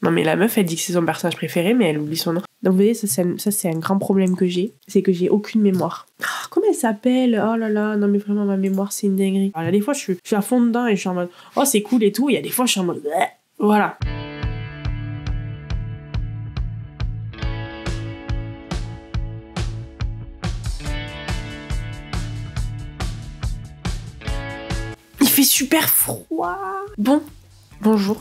Non mais la meuf, elle dit que c'est son personnage préféré, mais elle oublie son nom. Donc vous voyez, ça c'est un grand problème que j'ai, c'est que j'ai aucune mémoire. Comment elle s'appelle? Oh là là, non mais vraiment ma mémoire c'est une dinguerie. Alors, il y a des fois je suis à fond dedans et je suis en mode oh c'est cool et tout, il y a des fois je suis en mode voilà. Il fait super froid. Bon, bonjour.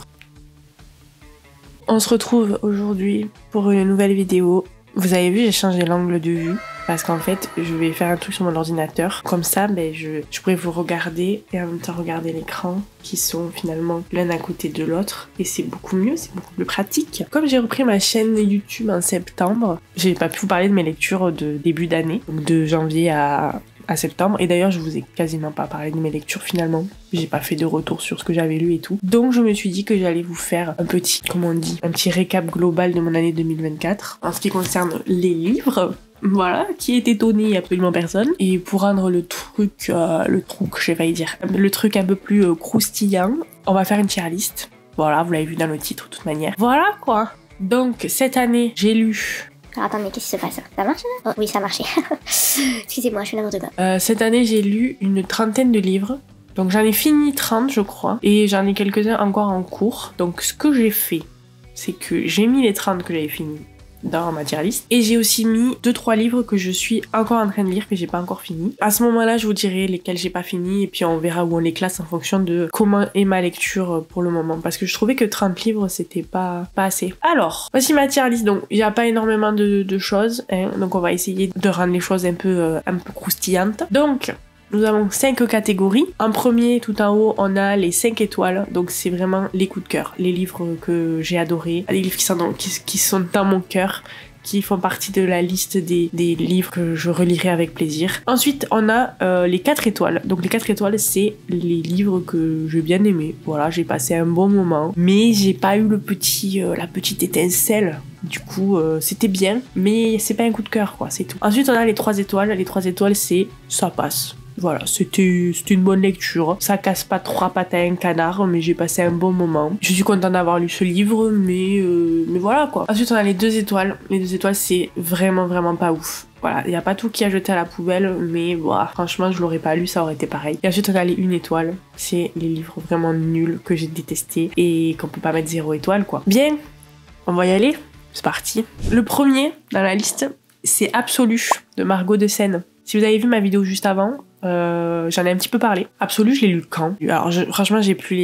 On se retrouve aujourd'hui pour une nouvelle vidéo. Vous avez vu, j'ai changé l'angle de vue parce qu'en fait, je vais faire un truc sur mon ordinateur. Comme ça, je pourrais vous regarder et en même temps regarder l'écran qui sont finalement l'un à côté de l'autre. Et c'est beaucoup mieux, c'est beaucoup plus pratique. Comme j'ai repris ma chaîne YouTube en septembre, j'ai pas pu vous parler de mes lectures de début d'année, donc de janvier à septembre. Et d'ailleurs, je vous ai quasiment pas parlé de mes lectures finalement. J'ai pas fait de retour sur ce que j'avais lu et tout. Donc je me suis dit que j'allais vous faire un petit, comment on dit, un petit récap global de mon année 2024 en ce qui concerne les livres. Voilà, qui est étonné absolument personne. Et pour rendre le truc, le truc un peu plus croustillant, on va faire une tier list. Voilà, vous l'avez vu dans le titre de toute manière. Voilà quoi. Donc cette année, j'ai lu... Attends, mais qu'est-ce qui se passe? Ça marche là? Oh, oui, ça a marché. Excusez-moi, je fais n'importe quoi. Cette année, j'ai lu une trentaine de livres. Donc j'en ai fini 30, je crois. Et j'en ai quelques-uns encore en cours. Donc ce que j'ai fait, c'est que j'ai mis les 30 que j'avais fini dans ma tier list. Et j'ai aussi mis 2-3 livres que je suis encore en train de lire, que j'ai pas encore fini. À ce moment-là, je vous dirai lesquels j'ai pas fini. Et puis on verra où on les classe en fonction de comment est ma lecture pour le moment. Parce que je trouvais que 30 livres, c'était pas assez. Alors, voici ma tier list. Donc, il n'y a pas énormément de choses. Hein. Donc, on va essayer de rendre les choses un peu croustillantes. Donc... nous avons 5 catégories. En premier, tout en haut, on a les 5 étoiles. Donc c'est vraiment les coups de cœur, les livres que j'ai adorés, les livres qui sont dans mon cœur, qui font partie de la liste des livres que je relirai avec plaisir. Ensuite, on a les 4 étoiles. Donc les 4 étoiles, c'est les livres que j'ai bien aimés. Voilà, j'ai passé un bon moment. Mais j'ai pas eu la petite étincelle. Du coup, c'était bien, mais c'est pas un coup de cœur, quoi, c'est tout. Ensuite, on a les 3 étoiles. Les 3 étoiles, c'est ça passe. Voilà, c'était une bonne lecture. Ça casse pas 3 pattes à un canard, mais j'ai passé un bon moment. Je suis contente d'avoir lu ce livre, mais voilà quoi. Ensuite, on a les 2 étoiles. Les 2 étoiles, c'est vraiment pas ouf. Voilà, il n'y a pas tout qui a jeté à la poubelle, mais voilà, franchement, je l'aurais pas lu, ça aurait été pareil. Et ensuite, on a les 1 étoile. C'est les livres vraiment nuls que j'ai détestés et qu'on peut pas mettre 0 étoile, quoi. Bien, on va y aller. C'est parti. Le premier dans la liste, c'est Absolu de Margot de Seine. Si vous avez vu ma vidéo juste avant, j'en ai un petit peu parlé. Absolu, je l'ai lu quand? Alors franchement, j'ai plus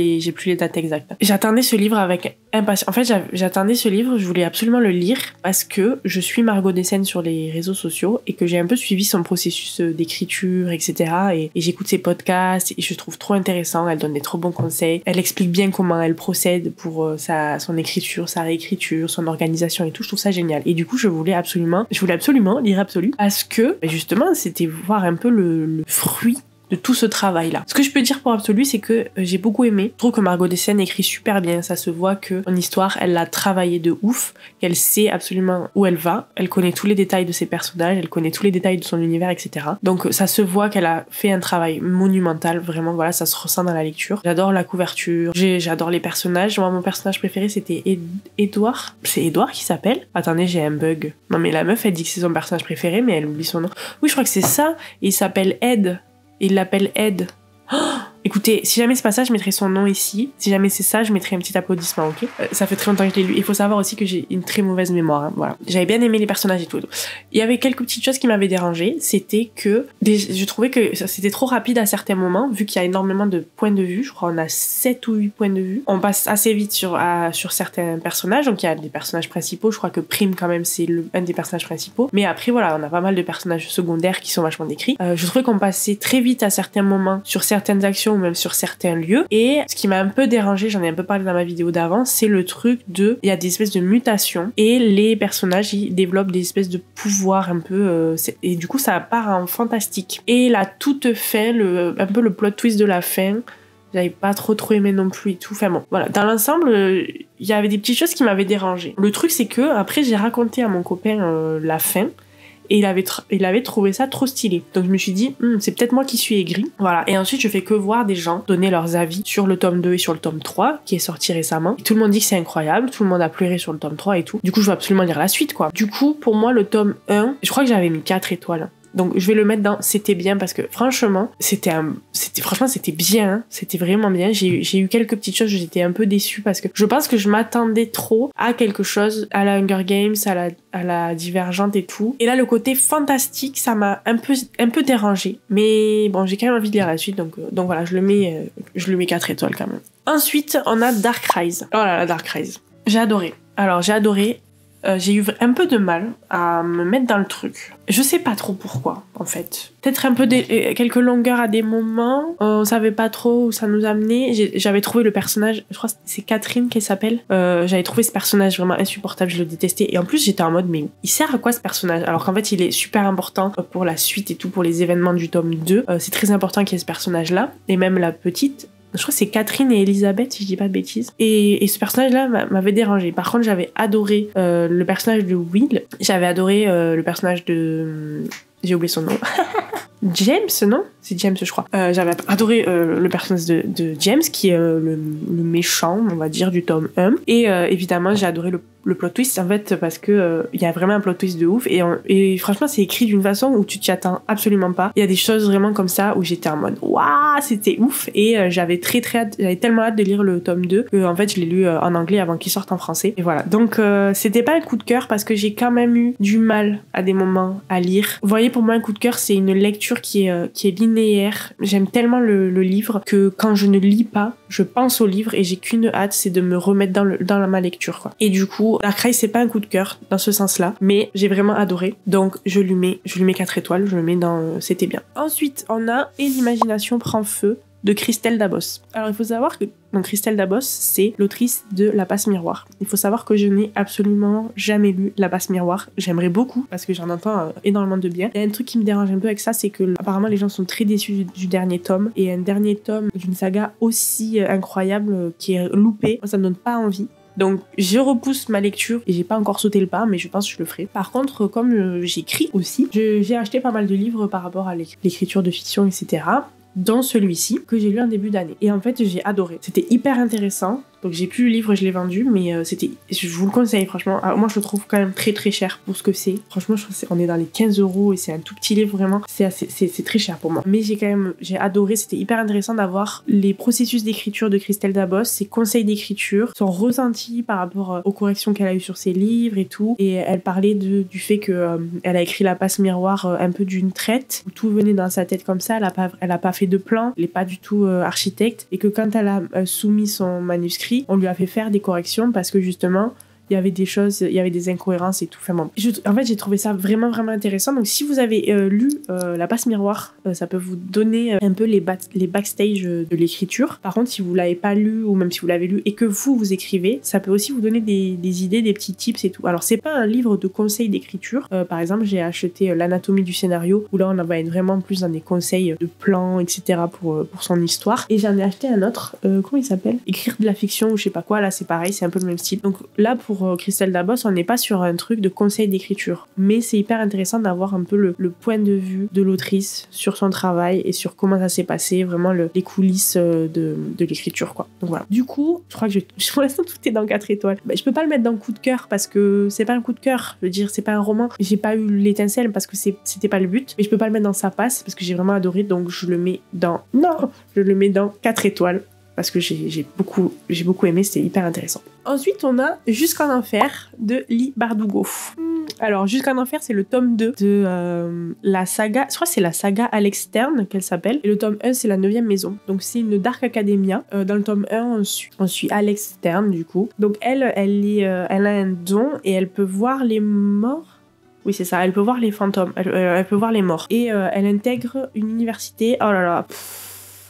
les dates exactes. J'attendais ce livre avec impatience. En fait, j'attendais ce livre, je voulais absolument le lire parce que je suis Margot Desseine sur les réseaux sociaux et que j'ai un peu suivi son processus d'écriture, etc. Et j'écoute ses podcasts et je trouve trop intéressant. Elle donne des trop bons conseils. Elle explique bien comment elle procède pour son écriture, sa réécriture, son organisation et tout. Je trouve ça génial. Et du coup, je voulais absolument lire Absolu parce que justement, c'était voir un peu le fruit de tout ce travail-là. Ce que je peux dire pour Absolu, c'est que j'ai beaucoup aimé. Je trouve que Margot Desseine écrit super bien. Ça se voit que son histoire, elle l'a travaillée de ouf, qu'elle sait absolument où elle va. Elle connaît tous les détails de ses personnages, elle connaît tous les détails de son univers, etc. Donc ça se voit qu'elle a fait un travail monumental. Vraiment, voilà, ça se ressent dans la lecture. J'adore la couverture, j'adore les personnages. Moi, mon personnage préféré, c'était Edouard. C'est Edouard qui s'appelle? Attendez, j'ai un bug. Non mais la meuf, elle dit que c'est son personnage préféré, mais elle oublie son nom. Oui, je crois que c'est ça. Et il s'appelle Ed. Il l'appelle Ed. Oh, écoutez, si jamais c'est pas ça, je mettrai son nom ici. Si jamais c'est ça, je mettrai un petit applaudissement, ok? Ça fait très longtemps que je l'ai lu. Il faut savoir aussi que j'ai une très mauvaise mémoire, hein, voilà. J'avais bien aimé les personnages et tout. Il y avait quelques petites choses qui m'avaient dérangé. C'était que je trouvais que c'était trop rapide à certains moments, vu qu'il y a énormément de points de vue. Je crois qu'on a 7 ou 8 points de vue. On passe assez vite sur certains personnages. Donc il y a des personnages principaux. Je crois que Prime, quand même, c'est un des personnages principaux. Mais après, voilà, on a pas mal de personnages secondaires qui sont vachement décrits. Je trouvais qu'on passait très vite à certains moments sur certaines actions ou même sur certains lieux. Et ce qui m'a un peu dérangé, j'en ai un peu parlé dans ma vidéo d'avant, c'est le truc il y a des espèces de mutations et les personnages, ils développent des espèces de pouvoirs un peu, et du coup ça part en fantastique. Et la toute fin, un peu le plot twist de la fin, j'avais pas trop aimé non plus et tout. Enfin bon, voilà. Dans l'ensemble, il y avait des petites choses qui m'avaient dérangé. Le truc, c'est que après j'ai raconté à mon copain la fin. et il avait trouvé ça trop stylé. Donc je me suis dit, c'est peut-être moi qui suis aigrie. Voilà. Et ensuite, je fais que voir des gens donner leurs avis sur le tome 2 et sur le tome 3, qui est sorti récemment. Et tout le monde dit que c'est incroyable, tout le monde a pleuré sur le tome 3 et tout. Du coup, je veux absolument lire la suite, quoi. Du coup, pour moi, le tome 1, je crois que j'avais mis 4 étoiles. Donc je vais le mettre dans c'était bien parce que franchement c'était bien, hein. C'était vraiment bien. J'ai eu quelques petites choses, j'étais un peu déçue parce que je pense que je m'attendais trop à quelque chose, à la Hunger Games, à la Divergente et tout. Et là le côté fantastique, ça m'a un peu dérangée. Mais bon, j'ai quand même envie de lire la suite, donc voilà, je le mets 4 étoiles quand même. Ensuite, on a Dark Rise. Oh là là, Dark Rise. J'ai adoré. J'ai eu un peu de mal à me mettre dans le truc. Je sais pas trop pourquoi, en fait. Peut-être un peu quelques longueurs à des moments. On savait pas trop où ça nous amenait. J'avais trouvé le personnage, je crois que c'est Catherine qu'elle s'appelle. J'avais trouvé ce personnage vraiment insupportable, je le détestais. Et en plus, j'étais en mode, mais il sert à quoi ce personnage? Alors qu'en fait, il est super important pour la suite et tout, pour les événements du tome 2. C'est très important qu'il y ait ce personnage-là. Et même la petite... Je crois que c'est Catherine et Elisabeth, si je dis pas de bêtises. Et ce personnage-là m'avait dérangé. Par contre, j'avais adoré le personnage de Will. J'avais adoré le personnage de... J'ai oublié son nom. James, non? C'est James, je crois. J'avais adoré le personnage de James, qui est le méchant, on va dire, du tome 1. Et évidemment, j'ai adoré le plot twist, en fait, parce que il y a vraiment un plot twist de ouf. Et franchement, c'est écrit d'une façon où tu t'y attends absolument pas. Il y a des choses vraiment comme ça où j'étais en mode waouh, c'était ouf. Et j'avais j'avais tellement hâte de lire le tome 2 que, en fait, je l'ai lu en anglais avant qu'il sorte en français. Et voilà. Donc, c'était pas un coup de cœur parce que j'ai quand même eu du mal à des moments à lire. Vous voyez, pour moi, un coup de cœur, c'est une lecture qui est linéaire. J'aime tellement le livre que quand je ne lis pas, je pense au livre et j'ai qu'une hâte, c'est de me remettre dans ma lecture, quoi. Et du coup, Dark Rise, c'est pas un coup de cœur dans ce sens-là, mais j'ai vraiment adoré. Donc, je lui mets 4 étoiles, je le mets dans c'était bien. Ensuite, on a Et l'imagination prend feu de Christelle Dabos. Alors, il faut savoir que Christelle Dabos, c'est l'autrice de La Passe Miroir. Il faut savoir que je n'ai absolument jamais lu La Passe Miroir. J'aimerais beaucoup, parce que j'en entends énormément de bien. Il y a un truc qui me dérange un peu avec ça, c'est que apparemment les gens sont très déçus du dernier tome. Et un dernier tome d'une saga aussi incroyable qui est loupé, ça me donne pas envie. Donc je repousse ma lecture et j'ai pas encore sauté le pas, mais je pense que je le ferai. Par contre, comme j'écris aussi, j'ai acheté pas mal de livres par rapport à l'écriture de fiction, etc. Dans celui-ci que j'ai lu en début d'année. Et en fait, j'ai adoré. C'était hyper intéressant. Donc j'ai plus le livre, je l'ai vendu, mais je vous le conseille franchement. Alors, moi je le trouve quand même très très cher pour ce que c'est. Franchement, je trouve qu'on est dans les 15 € et c'est un tout petit livre vraiment. C'est très cher pour moi. Mais j'ai adoré, c'était hyper intéressant d'avoir les processus d'écriture de Christelle Dabos, ses conseils d'écriture, son ressenti par rapport aux corrections qu'elle a eues sur ses livres et tout. Et elle parlait du fait que elle a écrit La Passe Miroir un peu d'une traite, où tout venait dans sa tête comme ça, elle a pas fait de plan, elle est pas du tout architecte, et que quand elle a soumis son manuscrit, on lui a fait faire des corrections parce que justement il y avait des choses, il y avait des incohérences et tout. Enfin bon, en fait j'ai trouvé ça vraiment vraiment intéressant. Donc si vous avez lu La Passe Miroir, ça peut vous donner un peu les backstage de l'écriture. Par contre, si vous l'avez pas lu ou même si vous l'avez lu et que vous écrivez, ça peut aussi vous donner des idées, des petits tips et tout. Alors c'est pas un livre de conseils d'écriture. Par exemple, j'ai acheté L'Anatomie du scénario où là on va être vraiment plus dans des conseils de plans, etc. pour son histoire. Et j'en ai acheté un autre, comment il s'appelle? Écrire de la fiction ou je sais pas quoi. Là c'est pareil, c'est un peu le même style. Donc là pour Christelle Dabos, on n'est pas sur un truc de conseil d'écriture, mais c'est hyper intéressant d'avoir un peu le point de vue de l'autrice sur son travail et sur comment ça s'est passé, vraiment les coulisses de l'écriture, quoi. Donc voilà. Du coup, je crois que pour l'instant tout est dans 4 étoiles. Je peux pas le mettre dans le coup de cœur parce que c'est pas un coup de cœur. Je veux dire, c'est pas un roman. J'ai pas eu l'étincelle parce que c'était pas le but, mais je peux pas le mettre dans sa passe parce que j'ai vraiment adoré, donc je le mets dans 4 étoiles. Parce que j'ai beaucoup aimé, c'était hyper intéressant. Ensuite, on a Jusqu'en enfer de Lee Bardugo. Alors, Jusqu'en enfer, c'est le tome 2 de la saga, je crois que c'est la saga Alex Stern qu'elle s'appelle. Et le tome 1, c'est la 9e maison. Donc, c'est une Dark Academia. Dans le tome 1, on suit Alex Stern, du coup. Donc, elle a un don et elle peut voir les morts. Oui, c'est ça, elle peut voir les fantômes, elle peut voir les morts. Et elle intègre une université. Oh là là,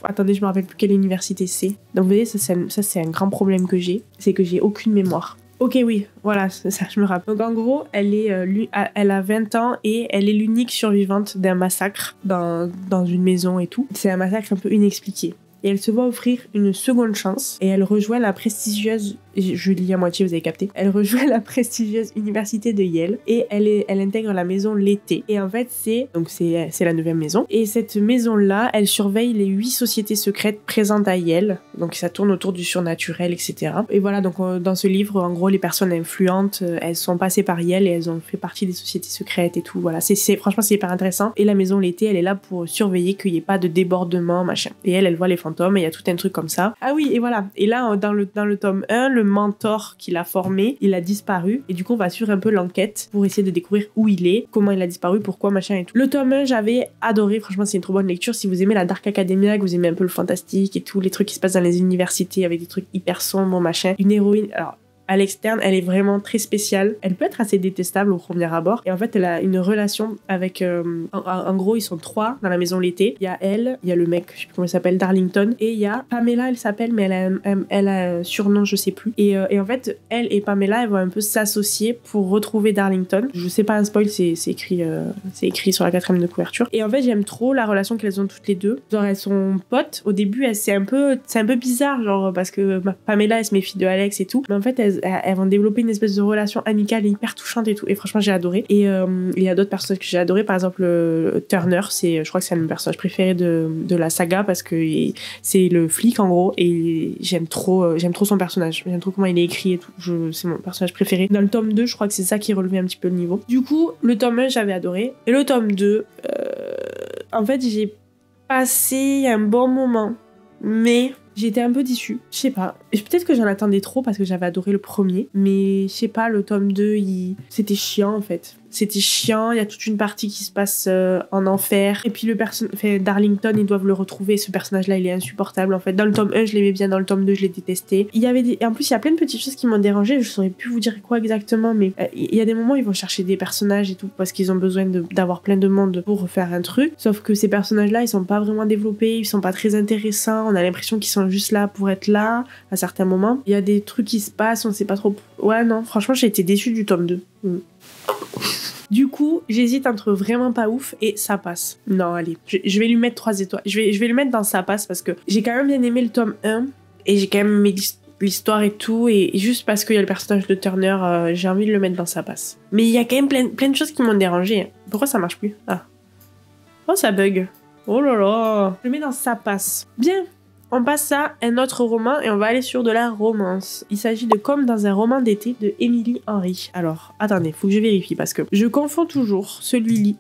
attendez, je me rappelle plus quelle université c'est. Donc vous voyez, ça c'est un grand problème que j'ai, c'est que j'ai aucune mémoire. Ok, oui, voilà, ça je me rappelle. Donc en gros, elle a 20 ans et elle est l'unique survivante d'un massacre dans une maison et tout. C'est un massacre un peu inexpliqué. et elle se voit offrir une seconde chance et elle rejoint la prestigieuse, je lis à moitié, vous avez capté, elle rejoint la prestigieuse université de Yale et elle intègre la maison l'été. Et en fait, c'est la 9e maison. Et cette maison-là, elle surveille les 8 sociétés secrètes présentes à Yale. Donc ça tourne autour du surnaturel, etc. Et voilà, donc dans ce livre, en gros, les personnes influentes, elles sont passées par Yale et elles ont fait partie des sociétés secrètes et tout. Voilà, franchement, c'est hyper intéressant. Et la maison l'été, elle est là pour surveiller qu'il n'y ait pas de débordement, machin. Et elle voit les fantômes et il y a tout un truc comme ça. Ah oui, et voilà. Et là, dans le tome 1, le mentor qui l'a formé, il a disparu. Et du coup, on va suivre un peu l'enquête pour essayer de découvrir où il est, comment il a disparu, pourquoi, machin et tout. Le tome 1, j'avais adoré. Franchement, c'est une trop bonne lecture. Si vous aimez la Dark Academia, que vous aimez un peu le fantastique et tout, les trucs qui se passent dans les universités avec des trucs hyper sombres, machin. Une héroïne... Alors, à l'externe, elle est vraiment très spéciale. Elle peut être assez détestable au premier abord. Et en fait, elle a une relation avec... en gros, ils sont 3 dans la maison l'été. Il y a elle, il y a le mec, je sais plus comment il s'appelle, Darlington. Et il y a Pamela, elle s'appelle, mais elle a un surnom, je sais plus. Et en fait, elle et Pamela, elles vont un peu s'associer pour retrouver Darlington. Je sais pas un spoil, c'est écrit sur la 4e de couverture. Et en fait, j'aime trop la relation qu'elles ont toutes les deux. Genre, elles sont potes. Au début, c'est un peu bizarre, genre, parce que Pamela, elle se méfie de Alex et tout. Mais en fait, elles vont développer une espèce de relation amicale hyper touchante et tout. Et franchement, j'ai adoré. Et il y a d'autres personnages que j'ai adoré. Par exemple, Turner, je crois que c'est mon personnage préféré de la saga parce que c'est le flic en gros. Et j'aime trop son personnage. J'aime trop comment il est écrit et tout. C'est mon personnage préféré. Dans le tome 2, je crois que c'est ça qui relevait un petit peu le niveau. Du coup, le tome 1, j'avais adoré. Et le tome 2, en fait, j'ai passé un bon moment. Mais j'étais un peu déçue. Je sais pas. Peut-être que j'en attendais trop parce que j'avais adoré le premier. Mais je sais pas, le tome 2, c'était chiant en fait. C'était chiant, il y a toute une partie qui se passe en enfer. Et puis Darlington, ils doivent le retrouver. Ce personnage-là, il est insupportable en fait. Dans le tome 1, je l'aimais bien. Dans le tome 2, je l'ai détesté. Et en plus, il y a plein de petites choses qui m'ont dérangé. Je saurais plus vous dire quoi exactement. Mais il y a des moments où ils vont chercher des personnages et tout parce qu'ils ont besoin d'avoir plein de monde pour refaire un truc. Sauf que ces personnages-là, ils sont pas vraiment développés. Ils sont pas très intéressants. On a l'impression qu'ils sont juste là pour être là à certains moments. Il y a des trucs qui se passent, on sait pas trop. Ouais, non, franchement, j'ai été déçue du tome 2. Du coup, j'hésite entre vraiment pas ouf et ça passe. Non, allez, je vais lui mettre 3 étoiles. Je vais lui mettre dans ça passe parce que j'ai quand même bien aimé le tome 1 et j'ai quand même aimé l'histoire et tout. Et juste parce qu'il y a le personnage de Turner, j'ai envie de le mettre dans ça passe. Mais il y a quand même plein de choses qui m'ont dérangé. Pourquoi ça marche plus? Ah. Oh, ça bug. Oh là là. Je le mets dans ça passe. Bien. On passe à un autre roman et on va aller sur de la romance. Il s'agit de Comme dans un roman d'été de Emily Henry. Alors, attendez, faut que je vérifie parce que je confonds toujours celui-ci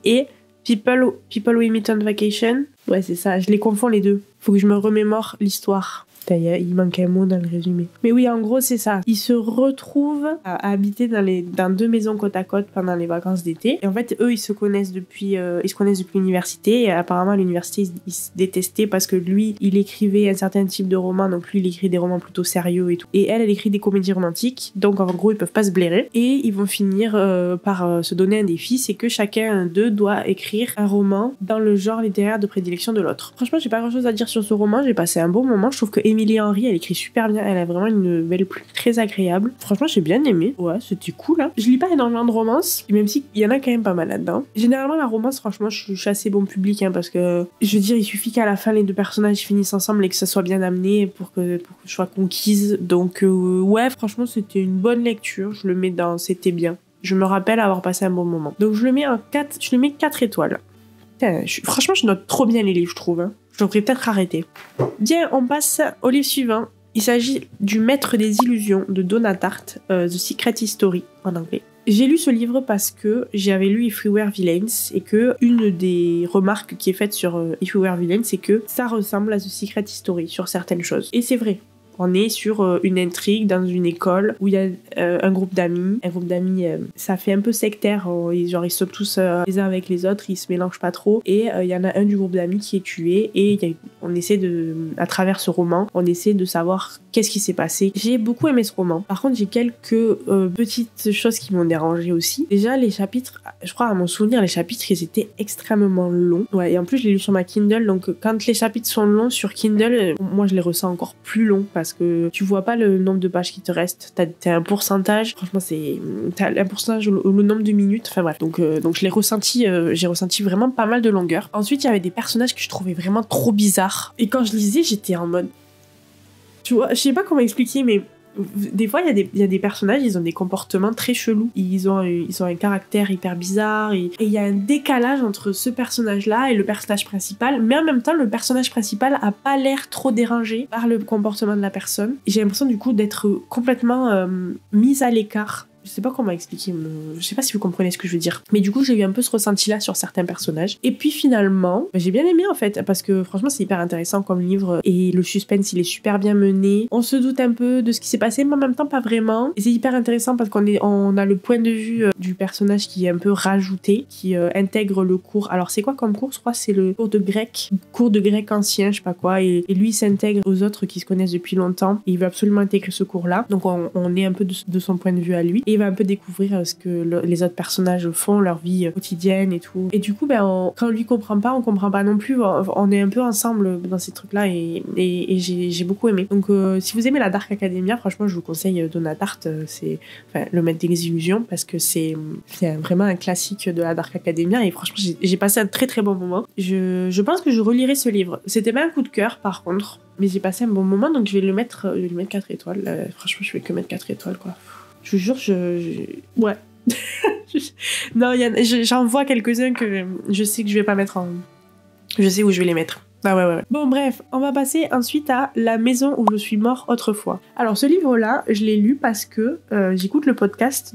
et People We Meet on Vacation. Ouais, c'est ça, je les confonds les deux. Faut que je me remémore l'histoire. Il manque un mot dans le résumé. Mais oui, en gros, c'est ça. Ils se retrouvent à habiter dans 2 maisons côte à côte pendant les vacances d'été. Et en fait, eux, ils se connaissent depuis l'université. Et apparemment, à l'université, ils se détestaient parce que lui, il écrivait un certain type de roman. Donc lui, il écrit des romans plutôt sérieux et tout. Et elle écrit des comédies romantiques. Donc en gros, ils peuvent pas se blairer. Et ils vont finir par se donner un défi. C'est que chacun d'eux doit écrire un roman dans le genre littéraire de prédilection de l'autre. Franchement, j'ai pas grand chose à dire sur ce roman. J'ai passé un bon moment. Je trouve que Emily Henry, elle écrit super bien, elle a vraiment une belle plume très agréable. Franchement, j'ai bien aimé. Ouais, c'était cool, hein. Je lis pas énormément de romances, même si il y en a quand même pas mal là-dedans. Généralement, la romance, franchement, je suis assez bon public, hein, parce que, je veux dire, il suffit qu'à la fin, les 2 personnages finissent ensemble et que ça soit bien amené pour que je sois conquise. Donc, ouais, franchement, c'était une bonne lecture. Je le mets dans c'était bien. Je me rappelle avoir passé un bon moment. Donc, je le mets 4 étoiles. Putain, franchement, je note trop bien les livres, je trouve, hein. Je devrais peut-être arrêter. Bien, on passe au livre suivant. Il s'agit du Maître des illusions de Donna Tartt, The Secret History en anglais. J'ai lu ce livre parce que j'avais lu If We Were Villains et que une des remarques qui est faite sur If We Were Villains, c'est que ça ressemble à The Secret History sur certaines choses. Et c'est vrai. On est sur une intrigue dans une école où il y a un groupe d'amis. Un groupe d'amis, ça fait un peu sectaire. Genre, ils sont tous les uns avec les autres, ils se mélangent pas trop. Et il y en a un du groupe d'amis qui est tué. Et on essaie à travers ce roman, on essaie de savoir qu'est-ce qui s'est passé. J'ai beaucoup aimé ce roman. Par contre, j'ai quelques petites choses qui m'ont dérangé aussi. Déjà, les chapitres, je crois à mon souvenir, les chapitres, ils étaient extrêmement longs. Ouais, et en plus, je l'ai lu sur ma Kindle. Donc, quand les chapitres sont longs sur Kindle, moi, je les ressens encore plus longs parce que tu vois pas le nombre de pages qui te restent. T'as un pourcentage. Franchement, t'as un pourcentage ou le nombre de minutes. Enfin bref. Donc je l'ai ressenti. J'ai ressenti vraiment pas mal de longueur. Ensuite, il y avait des personnages que je trouvais vraiment trop bizarres. Et quand je lisais, j'étais en mode. Tu vois, je sais pas comment expliquer, mais des fois, il y a des personnages, ils ont des comportements très chelous. Ils ont un caractère hyper bizarre. Et il y a un décalage entre ce personnage-là et le personnage principal. Mais en même temps, le personnage principal a pas l'air trop dérangé par le comportement de la personne. Et j'ai l'impression, du coup, d'être complètement mise à l'écart. Je sais pas comment expliquer, je sais pas si vous comprenez ce que je veux dire. Mais du coup, j'ai eu un peu ce ressenti-là sur certains personnages. Et puis finalement, j'ai bien aimé en fait, parce que franchement, c'est hyper intéressant comme livre. Et le suspense, il est super bien mené. On se doute un peu de ce qui s'est passé, mais en même temps, pas vraiment. Et c'est hyper intéressant parce qu'on a le point de vue du personnage qui est un peu rajouté, qui intègre le cours. Alors, c'est quoi comme cours? Je crois que c'est le cours de grec ancien, je sais pas quoi. Et lui, il s'intègre aux autres qui se connaissent depuis longtemps. Et il veut absolument intégrer ce cours-là. Donc, on est un peu de son point de vue à lui. Et il va un peu découvrir ce que les autres personnages font, leur vie quotidienne et tout. Et du coup, quand on lui comprend pas, on comprend pas non plus. On est un peu ensemble dans ces trucs-là et j'ai beaucoup aimé. Donc, si vous aimez la Dark Academia, franchement, je vous conseille Donna Tartt. C'est le maître des illusions parce que c'est vraiment un classique de la Dark Academia et franchement, j'ai passé un très très bon moment. Je pense que je relirai ce livre. C'était pas un coup de cœur, par contre, mais j'ai passé un bon moment, donc je vais lui mettre 4 étoiles. Franchement, je vais que mettre 4 étoiles, quoi. Je vous jure, ouais. Non, j'en vois quelques-uns que je sais que je vais pas mettre en... Je sais où je vais les mettre. Ah ouais. Bon bref, on va passer ensuite à La maison où je suis mort autrefois. Alors ce livre-là, je l'ai lu parce que j'écoute le podcast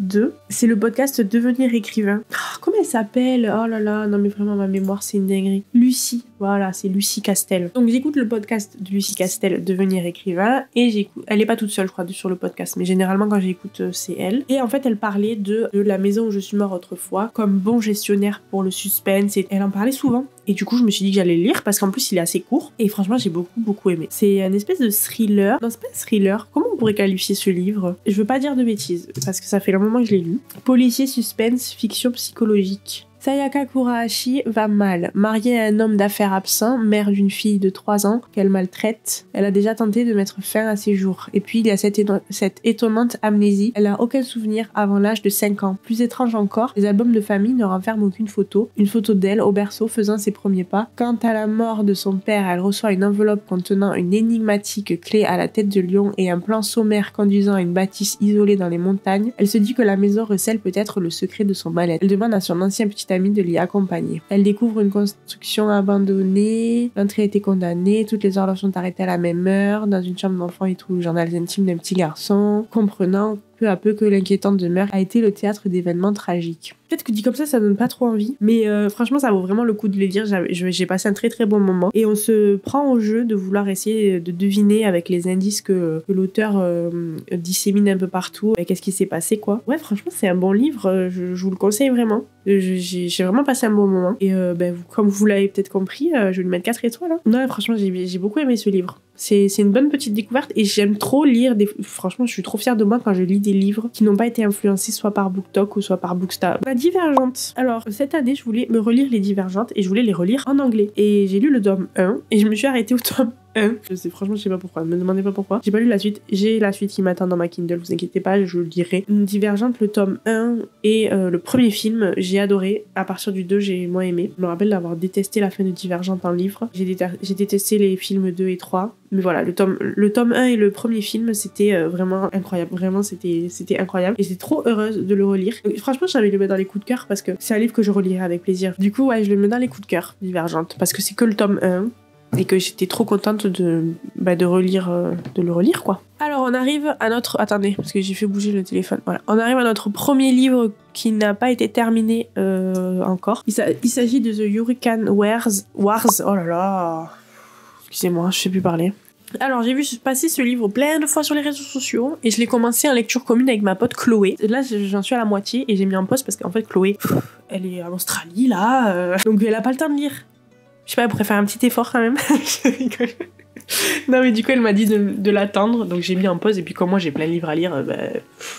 c'est le podcast Devenir écrivain. Oh, comment elle s'appelle? Oh là là, non mais vraiment ma mémoire c'est une dinguerie. Lucie, voilà, c'est Lucie Castel. Donc j'écoute le podcast de Lucie Castel, Devenir écrivain, et elle est pas toute seule je crois sur le podcast, mais généralement quand j'écoute c'est elle. Et en fait elle parlait de La maison où je suis mort autrefois comme bon gestionnaire pour le suspense, et elle en parlait souvent. Et du coup, je me suis dit que j'allais le lire parce qu'en plus, il est assez court. Et franchement, j'ai beaucoup aimé. C'est une espèce de thriller. Non, c'est pas un thriller. Comment on pourrait qualifier ce livre? Je veux pas dire de bêtises parce que ça fait un moment que je l'ai lu. Policier suspense, fiction psychologique. Sayaka Kurahashi va mal. Mariée à un homme d'affaires absent, mère d'une fille de 3 ans qu'elle maltraite, elle a déjà tenté de mettre fin à ses jours. Et puis il y a cette étonnante amnésie. Elle n'a aucun souvenir avant l'âge de 5 ans. Plus étrange encore, les albums de famille ne renferment aucune photo. Une photo d'elle au berceau faisant ses premiers pas. Quant à la mort de son père, elle reçoit une enveloppe contenant une énigmatique clé à la tête de lion et un plan sommaire conduisant à une bâtisse isolée dans les montagnes. Elle se dit que la maison recèle peut-être le secret de son mal-être. Elle demande à son ancien petit ami de l'y accompagner. Elle découvre une construction abandonnée, l'entrée a été condamnée, toutes les horloges sont arrêtées à la même heure, dans une chambre d'enfant il trouve le journal intime d'un petit garçon, comprenant peu à peu que l'inquiétante demeure a été le théâtre d'événements tragiques. Peut-être que dit comme ça donne pas trop envie, mais franchement ça vaut vraiment le coup de les lire. J'ai passé un très très bon moment et on se prend au jeu de vouloir essayer de deviner avec les indices que l'auteur dissémine un peu partout qu'est-ce qui s'est passé quoi. Ouais, franchement c'est un bon livre, je vous le conseille vraiment. J'ai vraiment passé un bon moment et comme vous l'avez peut-être compris, je vais lui mettre 4 étoiles. Hein. Non, franchement j'ai beaucoup aimé ce livre. C'est une bonne petite découverte et j'aime trop lire franchement je suis trop fière de moi quand je lis des livres qui n'ont pas été influencés soit par BookTok ou soit par Bookstar. La Divergente. Alors cette année je voulais me relire les Divergentes et je voulais les relire en anglais et j'ai lu le tome 1 et je me suis arrêtée au tome 1. Franchement je sais pas pourquoi, ne me demandez pas pourquoi. J'ai pas lu la suite, j'ai la suite qui m'attend dans ma Kindle, vous inquiétez pas, je le dirai. Divergente, le tome 1 et le premier film, j'ai adoré. À partir du 2 j'ai moins aimé. Je me rappelle d'avoir détesté la fin de Divergente en livre. J'ai détesté les films 2 et 3. Mais voilà, le tome 1 et le premier film, c'était vraiment incroyable. Vraiment, c'était incroyable. Et j'étais trop heureuse de le relire. Franchement, j'avais le mettre dans les coups de cœur parce que c'est un livre que je relirai avec plaisir. Du coup, ouais, je le mets dans les coups de cœur, Divergente. Parce que c'est que le tome 1 et que j'étais trop contente de le relire, quoi. Alors, on arrive à notre... Attendez, parce que j'ai fait bouger le téléphone. Voilà. On arrive à notre premier livre qui n'a pas été terminé encore. Il s'agit de The Hurricane Wars. Oh là là... Excusez-moi, je sais plus parler. Alors, j'ai vu passer ce livre plein de fois sur les réseaux sociaux et je l'ai commencé en lecture commune avec ma pote Chloé. Là, j'en suis à la moitié et j'ai mis en pause parce qu'en fait, Chloé, elle est en Australie, là, donc elle a pas le temps de lire. Je sais pas, elle pourrait faire un petit effort quand même. Je rigole. Non mais du coup elle m'a dit de l'attendre, donc j'ai mis en pause et puis comme moi j'ai plein de livres à lire,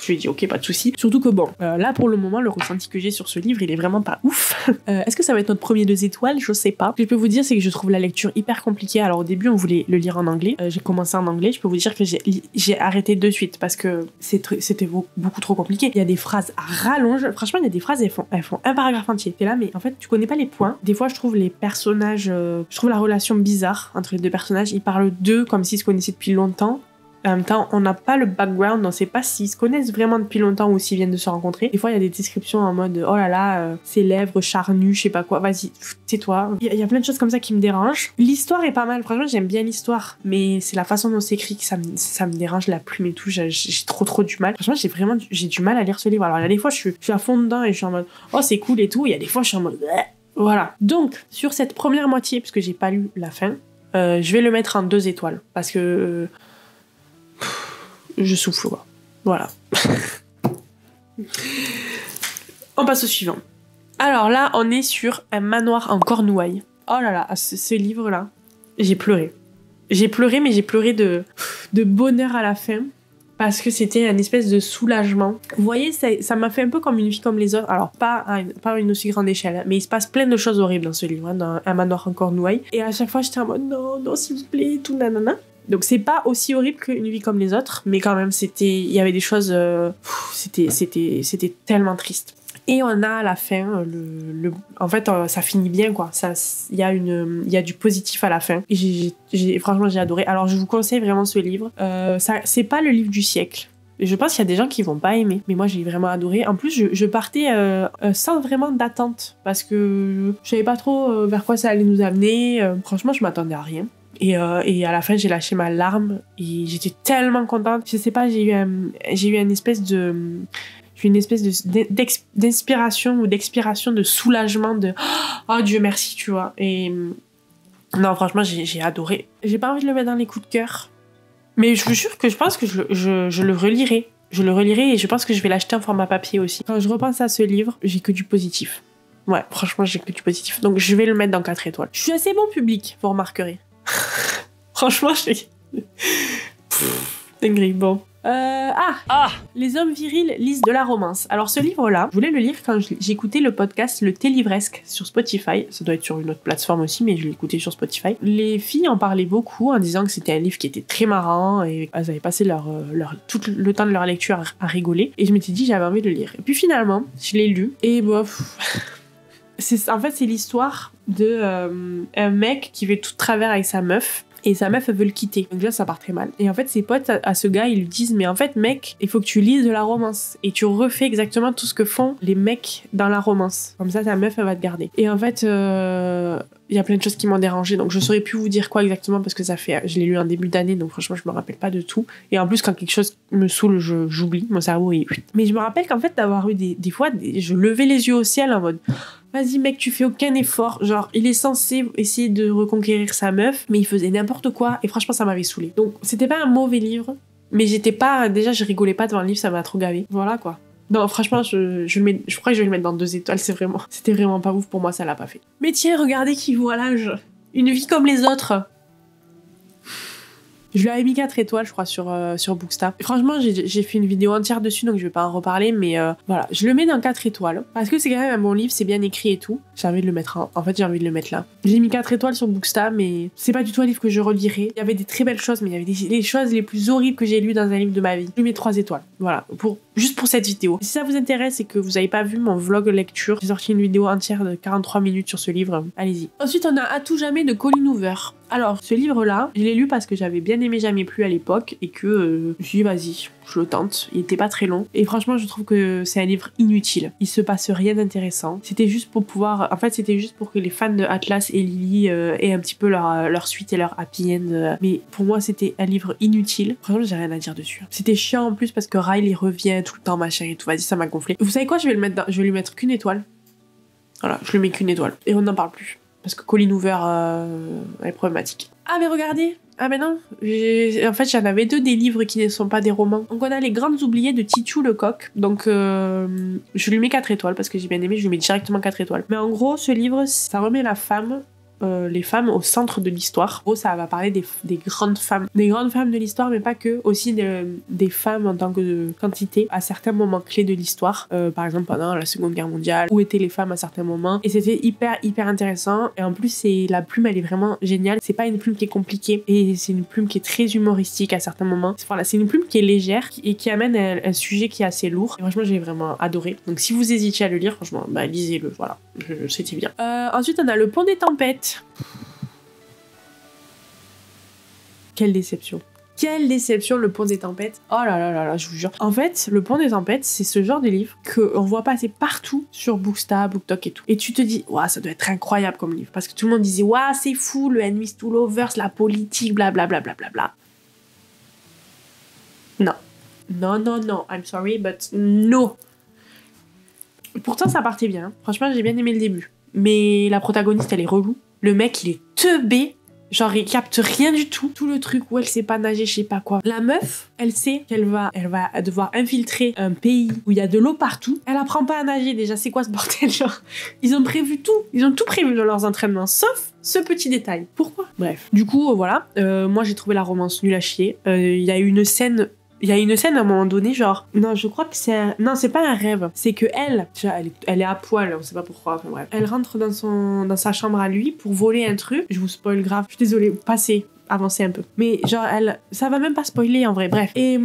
je lui ai dit ok, pas de souci. Surtout que bon, là pour le moment le ressenti que j'ai sur ce livre il est vraiment pas ouf. Est-ce que ça va être notre premier 2 étoiles? Je sais pas. Ce que je peux vous dire c'est que je trouve la lecture hyper compliquée. Alors au début on voulait le lire en anglais, j'ai commencé en anglais, je peux vous dire que j'ai arrêté de suite parce que c'était beaucoup trop compliqué. Il y a des phrases à rallonge, franchement il y a des phrases elles font un paragraphe entier. T'es là mais en fait tu connais pas les points. Des fois je trouve les personnages, je trouve la relation bizarre entre les deux personnages, ils parlent d'eux comme s'ils se connaissaient depuis longtemps. En même temps, on n'a pas le background, on sait pas s'ils se connaissent vraiment depuis longtemps ou s'ils viennent de se rencontrer. Des fois, il y a des descriptions en mode oh là là, ses lèvres charnues, je sais pas quoi, vas-y, tais-toi. Il y a plein de choses comme ça qui me dérangent. L'histoire est pas mal, franchement, j'aime bien l'histoire, mais c'est la façon dont c'est écrit que ça me dérange, la plume et tout, j'ai trop du mal. Franchement, j'ai du mal à lire ce livre. Alors, il y a des fois, je suis à fond dedans et je suis en mode oh, c'est cool et tout. Il y a des fois, je suis en mode voilà. Donc, sur cette première moitié, puisque j'ai pas lu la fin, je vais le mettre en 2 étoiles parce que je souffle quoi. Voilà. On passe au suivant. Alors là, on est sur un manoir en Cornouailles. Oh là là, ce livre-là, j'ai pleuré. J'ai pleuré, mais j'ai pleuré de bonheur à la fin. Parce que c'était une espèce de soulagement. Vous voyez, ça m'a fait un peu comme Une vie comme les autres. Alors, pas à une aussi grande échelle, hein, mais il se passe plein de choses horribles dans ce livre, hein, dans Un manoir en Cornouailles. Et à chaque fois, j'étais en mode non, s'il vous plaît, tout nanana. Donc, c'est pas aussi horrible qu'Une vie comme les autres, mais quand même, il y avait des choses. C'était tellement triste. Et on a à la fin, en fait, ça finit bien, quoi. Il y a du positif à la fin. Et franchement, j'ai adoré. Alors, je vous conseille vraiment ce livre. C'est pas le livre du siècle. Je pense qu'il y a des gens qui vont pas aimer. Mais moi, j'ai vraiment adoré. En plus, je partais sans vraiment d'attente. Parce que je savais pas trop vers quoi ça allait nous amener. Franchement, je m'attendais à rien. Et à la fin, j'ai lâché ma larme. Et j'étais tellement contente. Je sais pas, j'ai eu une espèce d'inspiration ou d'expiration, de soulagement, de oh Dieu merci, tu vois. Et non, franchement, j'ai adoré. J'ai pas envie de le mettre dans les coups de cœur, mais je vous jure que je pense que je le relirai. Je le relirai et je pense que je vais l'acheter en format papier aussi. Quand je repense à ce livre, j'ai que du positif. Ouais, franchement, j'ai que du positif. Donc, je vais le mettre dans 4 étoiles. Je suis assez bon public, vous remarquerez. Franchement, dinguerie, bon. Les hommes virils lisent de la romance. Alors ce livre-là, je voulais le lire quand j'écoutais le podcast Le Thé Livresque sur Spotify. Ça doit être sur une autre plateforme aussi, mais je l'ai écouté sur Spotify. Les filles en parlaient beaucoup en disant que c'était un livre qui était très marrant et elles avaient passé tout le temps de leur lecture à rigoler. Et je m'étais dit j'avais envie de le lire. Et puis finalement, je l'ai lu et bof. En fait, c'est l'histoire de un mec qui fait tout de travers avec sa meuf. Et sa meuf, elle veut le quitter. Donc déjà, ça part très mal. Et en fait, ses potes à ce gars, ils lui disent mais en fait, mec, il faut que tu lises de la romance. Et tu refais exactement tout ce que font les mecs dans la romance. Comme ça, ta meuf, elle va te garder. Et en fait, il y a plein de choses qui m'ont dérangé. Donc je saurais plus vous dire quoi exactement parce que je l'ai lu en début d'année. Donc franchement, je me rappelle pas de tout. Et en plus, quand quelque chose me saoule, j'oublie. Mon cerveau est... Mais je me rappelle qu'en fait, d'avoir eu des fois, je levais les yeux au ciel en mode... Vas-y mec, tu fais aucun effort. Genre, il est censé essayer de reconquérir sa meuf, mais il faisait n'importe quoi. Et franchement, ça m'avait saoulé. Donc, c'était pas un mauvais livre, mais déjà, je rigolais pas devant le livre, ça m'a trop gavé. Voilà quoi. Non, franchement, je crois que je vais le mettre dans 2 étoiles. C'était vraiment pas ouf pour moi, ça l'a pas fait. Mais tiens, regardez qui voit l'âge. Une vie comme les autres. Je lui avais mis 4 étoiles, je crois, sur Booksta. Franchement, j'ai fait une vidéo entière dessus, donc je vais pas en reparler, mais voilà. Je le mets dans 4 étoiles, parce que c'est quand même un bon livre, c'est bien écrit et tout. J'ai envie de le mettre en fait, j'ai envie de le mettre là. J'ai mis 4 étoiles sur Booksta, mais c'est pas du tout un livre que je relirai. Il y avait des très belles choses, mais il y avait les choses les plus horribles que j'ai lues dans un livre de ma vie. Je lui mets 3 étoiles, voilà, juste pour cette vidéo. Si ça vous intéresse et que vous avez pas vu mon vlog lecture, j'ai sorti une vidéo entière de 43 minutes sur ce livre, allez-y. Ensuite, on a À tout jamais de Colleen Hoover. Alors, ce livre-là, je l'ai lu parce que j'avais bien aimé Jamais plus à l'époque et que je me suis dit, vas-y, je le tente. Il était pas très long. Et franchement, je trouve que c'est un livre inutile. Il se passe rien d'intéressant. C'était juste pour c'était juste pour que les fans de Atlas et Lily aient un petit peu leur suite et leur happy end. Mais pour moi, c'était un livre inutile. Franchement, j'ai rien à dire dessus. C'était chiant en plus parce que Riley revient tout le temps, machin et tout. Vas-y, ça m'a gonflé. Vous savez quoi, je vais lui mettre qu'une étoile. Voilà, je lui mets qu'une étoile. Et on n'en parle plus. Parce que Colleen Hoover est problématique. Ah mais regardez. Ah mais non. En fait j'en avais 2 des livres qui ne sont pas des romans. Donc on a Les Grandes Oubliées de Titu Lecoq. Donc je lui mets 4 étoiles parce que j'ai bien aimé. Je lui mets directement 4 étoiles. Mais en gros ce livre ça remet la femme les femmes au centre de l'histoire. En gros, ça va parler des grandes femmes de l'histoire, mais pas que, aussi des femmes en tant que quantité à certains moments clés de l'histoire. Par exemple, pendant la Seconde Guerre mondiale, où étaient les femmes à certains moments. Et c'était hyper intéressant. Et en plus, la plume, elle est vraiment géniale. C'est pas une plume qui est compliquée, et c'est une plume qui est très humoristique à certains moments. Voilà, c'est une plume qui est légère et qui amène un sujet qui est assez lourd. Et franchement, j'ai vraiment adoré. Donc si vous hésitiez à le lire, franchement, bah lisez-le. Voilà, c'était bien. Ensuite, on a Le Pont des Tempêtes. Quelle déception. Quelle déception, Le Pont des Tempêtes. Oh là là là là, je vous jure. En fait, Le Pont des Tempêtes, c'est ce genre de livre qu'on voit passer partout sur Booksta, BookTok et tout. Et tu te dis, ouah, ça doit être incroyable comme livre. Parce que tout le monde disait, ouah, c'est fou, le Enemies to Lovers, la politique, blablabla. Non. Non, I'm sorry, but no. Pourtant, ça partait bien. Franchement, j'ai bien aimé le début. Mais la protagoniste, elle est relou. Le mec, il est teubé. Genre, il capte rien du tout. Tout le truc où elle sait pas nager, je sais pas quoi. La meuf, elle sait qu'elle va devoir infiltrer un pays où il y a de l'eau partout. Elle apprend pas à nager, déjà. C'est quoi ce bordel? Genre, ils ont prévu tout. Ils ont tout prévu dans leurs entraînements, sauf ce petit détail. Pourquoi? Bref. Du coup, voilà. Moi, j'ai trouvé la romance nulle à chier. Il y a une scène à un moment donné, genre, non, je crois que non, c'est pas un rêve, c'est que elle est à poil, on sait pas pourquoi, enfin bref. Elle rentre dans sa chambre à lui pour voler un truc, je vous spoil grave, je suis désolée, passez. Avancer un peu. Mais genre, ça va même pas spoiler en vrai, bref. Et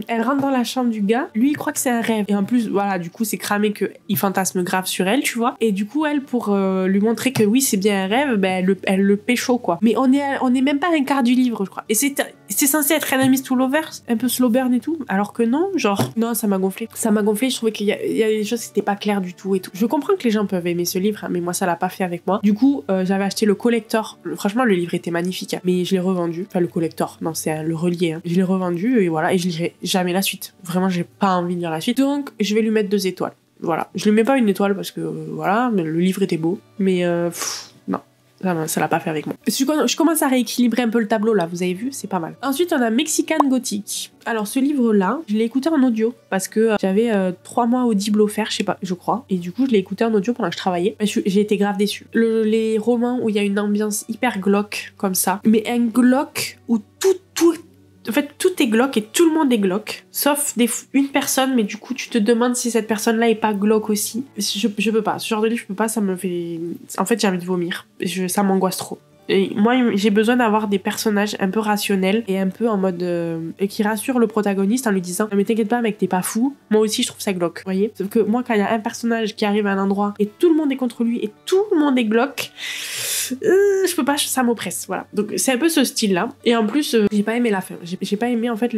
elle rentre dans la chambre du gars, lui il croit que c'est un rêve. Et en plus, voilà, du coup c'est cramé qu'il fantasme grave sur elle, tu vois. Et du coup, elle, pour lui montrer que oui, c'est bien un rêve, ben elle le pécho, quoi. Mais on est même pas un quart du livre, je crois. Et c'est censé être Enemies to Lovers, un peu slow burn et tout. Alors que non, genre, non, ça m'a gonflé. Je trouvais qu'il y a des choses qui étaient pas claires du tout et tout. Je comprends que les gens peuvent aimer ce livre, hein, mais moi ça l'a pas fait avec moi. Du coup, j'avais acheté le collector. Franchement, le livre était magnifique, hein. Mais je l'ai revendu. Enfin, le collector. Non, c'est le relié. Hein. Je l'ai revendu et voilà. Et je lirai jamais la suite. Vraiment, j'ai pas envie de lire la suite. Donc, je vais lui mettre 2 étoiles. Voilà. Je lui mets pas 1 étoile parce que, voilà, mais le livre était beau. Mais, non. Ça l'a pas fait avec moi. Je commence à rééquilibrer un peu le tableau là, vous avez vu, c'est pas mal. Ensuite, on a Mexican Gothic. Alors ce livre-là, je l'ai écouté en audio parce que j'avais 3 mois Audible offert, je crois. Et du coup, je l'ai écouté en audio pendant que je travaillais. J'ai été grave déçue. Les romans où il y a une ambiance hyper glauque comme ça, mais un glauque où en fait, tout est glauque et tout le monde est glauque, sauf une personne, mais du coup, tu te demandes si cette personne-là est pas glauque aussi. Je peux pas. Ce genre de livre, je peux pas, ça me fait... En fait, j'ai envie de vomir. Ça m'angoisse trop. Et moi, j'ai besoin d'avoir des personnages un peu rationnels et un peu en mode... et qui rassurent le protagoniste en lui disant « Mais t'inquiète pas, mec, t'es pas fou. Moi aussi, je trouve ça glauque. » Vous voyez? Sauf que moi, quand il y a un personnage qui arrive à un endroit et tout le monde est contre lui et tout le monde est glauque... je peux pas, ça m'oppresse, voilà. Donc c'est un peu ce style-là. Et en plus, j'ai pas aimé la fin. J'ai pas aimé en fait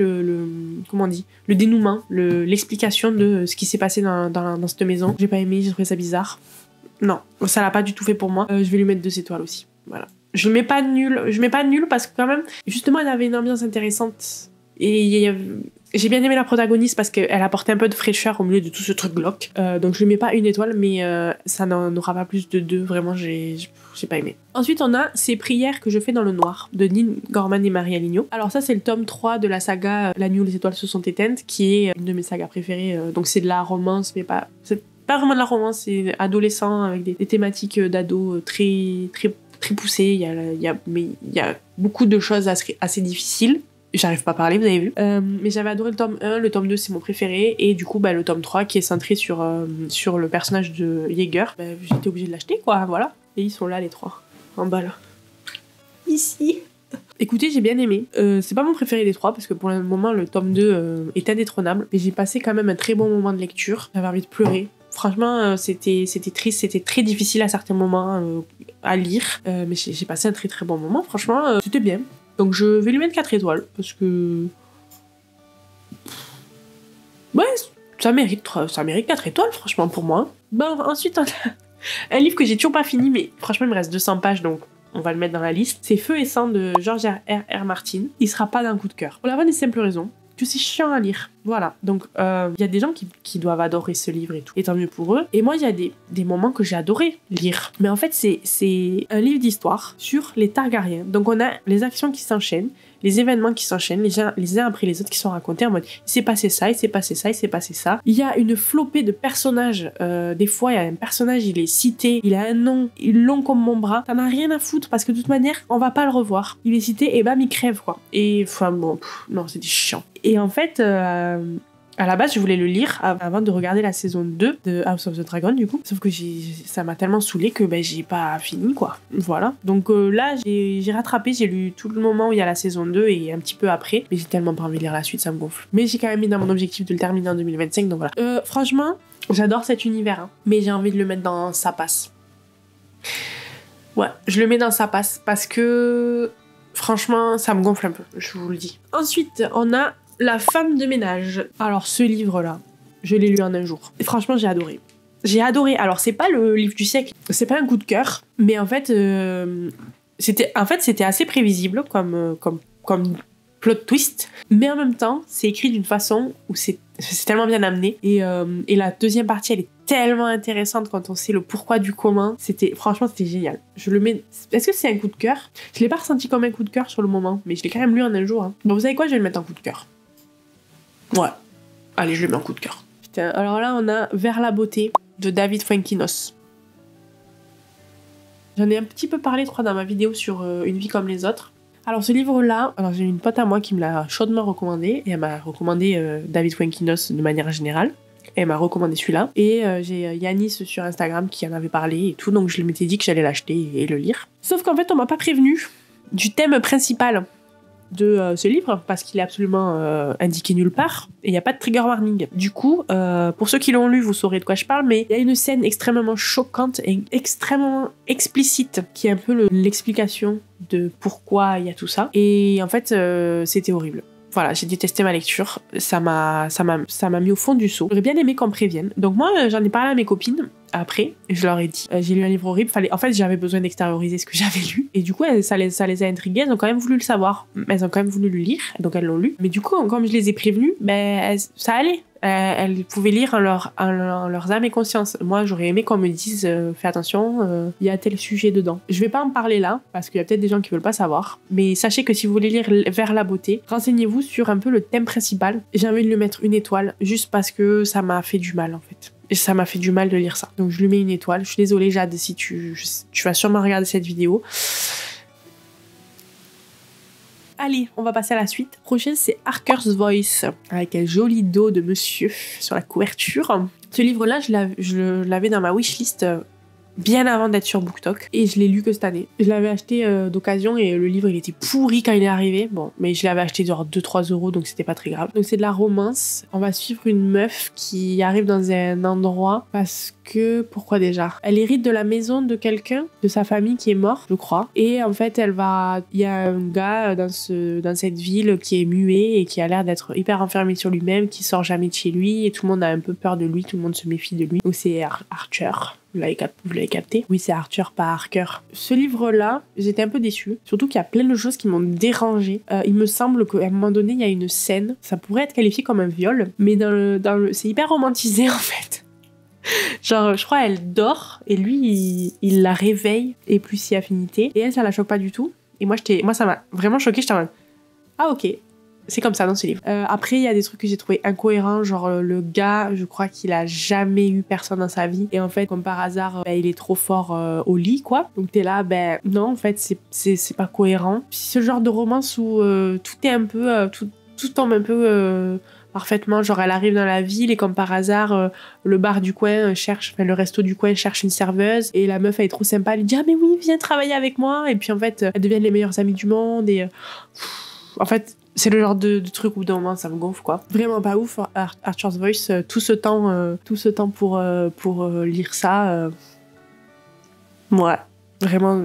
comment on dit, le dénouement, l'explication de ce qui s'est passé dans cette maison. J'ai pas aimé, j'ai trouvé ça bizarre. Non, ça l'a pas du tout fait pour moi. Je vais lui mettre 2 étoiles aussi. Voilà. Je mets pas nul parce que quand même, justement, elle avait une ambiance intéressante. Et j'ai bien aimé la protagoniste parce qu'elle apportait un peu de fraîcheur au milieu de tout ce truc glauque. Donc je lui mets pas 1 étoile, mais ça n'en aura pas plus de 2. Vraiment, j'ai pas aimé. Ensuite, on a Ces prières que je fais dans le noir de Neil Gaiman et Marie Aligno. Alors ça, c'est le tome 3 de la saga La nuit où les étoiles se sont éteintes, qui est une de mes sagas préférées. Donc c'est de la romance, mais c'est pas vraiment de la romance, c'est adolescent avec des thématiques d'ado très poussées. Il y a beaucoup de choses assez difficiles. J'arrive pas à parler, vous avez vu. Mais j'avais adoré le tome 1, le tome 2 c'est mon préféré, et du coup le tome 3 qui est centré sur le personnage de Jaeger, j'étais obligée de l'acheter, quoi, voilà. Et ils sont là les 3, en bas là. Ici. Écoutez, j'ai bien aimé. C'est pas mon préféré des 3 parce que pour le moment le tome 2 est indétrônable, mais j'ai passé quand même un très bon moment de lecture. J'avais envie de pleurer. Franchement, c'était triste, c'était très difficile à certains moments à lire, mais j'ai passé un très très bon moment. Franchement, c'était bien. Donc je vais lui mettre 4 étoiles, parce que... Ouais, ça mérite 4 étoiles, franchement, pour moi. Bon, ensuite, on a un livre que j'ai toujours pas fini, mais franchement, il me reste 200 pages, donc on va le mettre dans la liste. C'est Feu et sang de George R.R. Martin. Il sera pas d'un coup de cœur. Pour la bonne et simple raison que c'est chiant à lire. Voilà, donc il y a des gens qui doivent adorer ce livre et tout, et tant mieux pour eux. Et moi, il y a des moments que j'ai adoré lire. Mais en fait, c'est un livre d'histoire sur les Targaryens. Donc on a les actions qui s'enchaînent, les événements qui s'enchaînent les uns après les autres qui sont racontés en mode il s'est passé ça, il s'est passé ça, il s'est passé ça. Il y a une flopée de personnages. Des fois, il y a un personnage, il est cité, il a un nom long comme mon bras. T'en as rien à foutre parce que de toute manière, on va pas le revoir. Il est cité et bam, il crève quoi. Et enfin bon, non, c'était chiant. Et en fait, à la base, je voulais le lire avant de regarder la saison 2 de House of the Dragon, du coup. Sauf que ça m'a tellement saoulé que j'ai pas fini, quoi. Voilà. Donc là, j'ai rattrapé, j'ai lu tout le moment où il y a la saison 2 et un petit peu après. Mais j'ai tellement pas envie de lire la suite, ça me gonfle. Mais j'ai quand même mis dans mon objectif de le terminer en 2025, donc voilà. Franchement, j'adore cet univers, hein, mais j'ai envie de le mettre dans sa passe. Ouais, je le mets dans sa passe parce que... Franchement, ça me gonfle un peu, je vous le dis. Ensuite, on a La femme de ménage. Alors, ce livre-là, je l'ai lu en un jour. Et franchement, j'ai adoré. J'ai adoré. Alors, c'est pas le livre du siècle, c'est pas un coup de cœur, mais en fait, c'était assez prévisible comme plot twist, mais en même temps, c'est écrit d'une façon où c'est tellement bien amené. Et la deuxième partie, elle est tellement intéressante quand on sait le pourquoi du comment. Franchement, c'était génial. Je le mets... Est-ce que c'est un coup de cœur? Je l'ai pas ressenti comme un coup de cœur sur le moment, mais je l'ai quand même lu en un jour. Hein. Bon, vous savez quoi? Je vais le mettre en coup de cœur. Ouais. Allez, je le mets en coup de cœur. Putain, alors là, on a Vers la beauté de David Fuenquinos. J'en ai un petit peu parlé, je crois, dans ma vidéo sur Une vie comme les autres. Alors ce livre-là, j'ai une pote à moi qui me l'a chaudement recommandé, et elle m'a recommandé David Fuenquinos de manière générale. Elle m'a recommandé celui-là. Et j'ai Yanis sur Instagram qui en avait parlé et tout, donc je m'étais dit que j'allais l'acheter et le lire. Sauf qu'en fait, on m'a pas prévenu du thème principal de ce livre, parce qu'il est absolument indiqué nulle part, et il n'y a pas de trigger warning. Du coup, pour ceux qui l'ont lu, vous saurez de quoi je parle, mais il y a une scène extrêmement choquante et extrêmement explicite, qui est un peu l'explication de pourquoi il y a tout ça. Et en fait, c'était horrible. Voilà, j'ai détesté ma lecture, ça m'a mis au fond du seau. J'aurais bien aimé qu'on me prévienne. Donc moi, j'en ai parlé à mes copines après, je leur ai dit, j'ai lu un livre horrible, en fait j'avais besoin d'extérioriser ce que j'avais lu, et du coup ça les a intriguées, elles ont quand même voulu le savoir, elles ont quand même voulu le lire, donc elles l'ont lu, mais du coup, comme je les ai prévenues, ça allait. Elles pouvaient lire en leurs âmes et conscience. Moi, j'aurais aimé qu'on me dise fais attention, il y a tel sujet dedans. Je vais pas en parler là, parce qu'il y a peut-être des gens qui veulent pas savoir, mais sachez que si vous voulez lire Vers la beauté, renseignez-vous sur un peu le thème principal. J'ai envie de lui mettre une étoile, juste parce que ça m'a fait du mal en fait. Et ça m'a fait du mal de lire ça. Donc je lui mets une étoile. Je suis désolée Jade, si tu vas sûrement regarder cette vidéo. Allez, on va passer à la suite. Prochaine, c'est Harker's Voice, avec un joli dos de monsieur sur la couverture. Ce livre-là, je l'avais dans ma wishlist bien avant d'être sur BookTok, et je l'ai lu que cette année. Je l'avais acheté d'occasion, et le livre, il était pourri quand il est arrivé. Bon, mais je l'avais acheté genre 2-3 €, donc c'était pas très grave. Donc c'est de la romance. On va suivre une meuf qui arrive dans un endroit parce que... Pourquoi déjà? Elle hérite de la maison de quelqu'un, de sa famille qui est mort, je crois. Et en fait, il y a un gars dans cette ville qui est muet et qui a l'air d'être hyper enfermé sur lui-même, qui sort jamais de chez lui, et tout le monde a un peu peur de lui, tout le monde se méfie de lui. Donc c'est Archer. Vous l'avez capté? Oui, c'est Arthur, pas Harker. Ce livre-là, j'étais un peu déçue. Surtout qu'il y a plein de choses qui m'ont dérangée. Il me semble qu'à un moment donné, il y a une scène. Ça pourrait être qualifié comme un viol, mais c'est hyper romantisé en fait. Genre, je crois elle dort et lui, il la réveille et plus si affinité. Et elle, ça la choque pas du tout. Et moi, ça m'a vraiment choquée. J'étais en mode, ah ok. C'est comme ça dans ce livre. Après, il y a des trucs que j'ai trouvé incohérents, genre le gars, je crois qu'il a jamais eu personne dans sa vie. Et en fait, comme par hasard, il est trop fort au lit, quoi. Donc t'es là, non, en fait, c'est pas cohérent. Puis ce genre de romance où tout est un peu... tout tombe un peu... parfaitement, genre elle arrive dans la ville et comme par hasard le bar du coin le resto du coin cherche une serveuse et la meuf elle est trop sympa, elle lui dit ah mais oui viens travailler avec moi et puis en fait elles deviennent les meilleures amies du monde et en fait c'est le genre de truc où d'un moment ça me gonfle quoi. Vraiment pas ouf. Archer's Voice, tout ce temps pour lire ça, ouais, vraiment,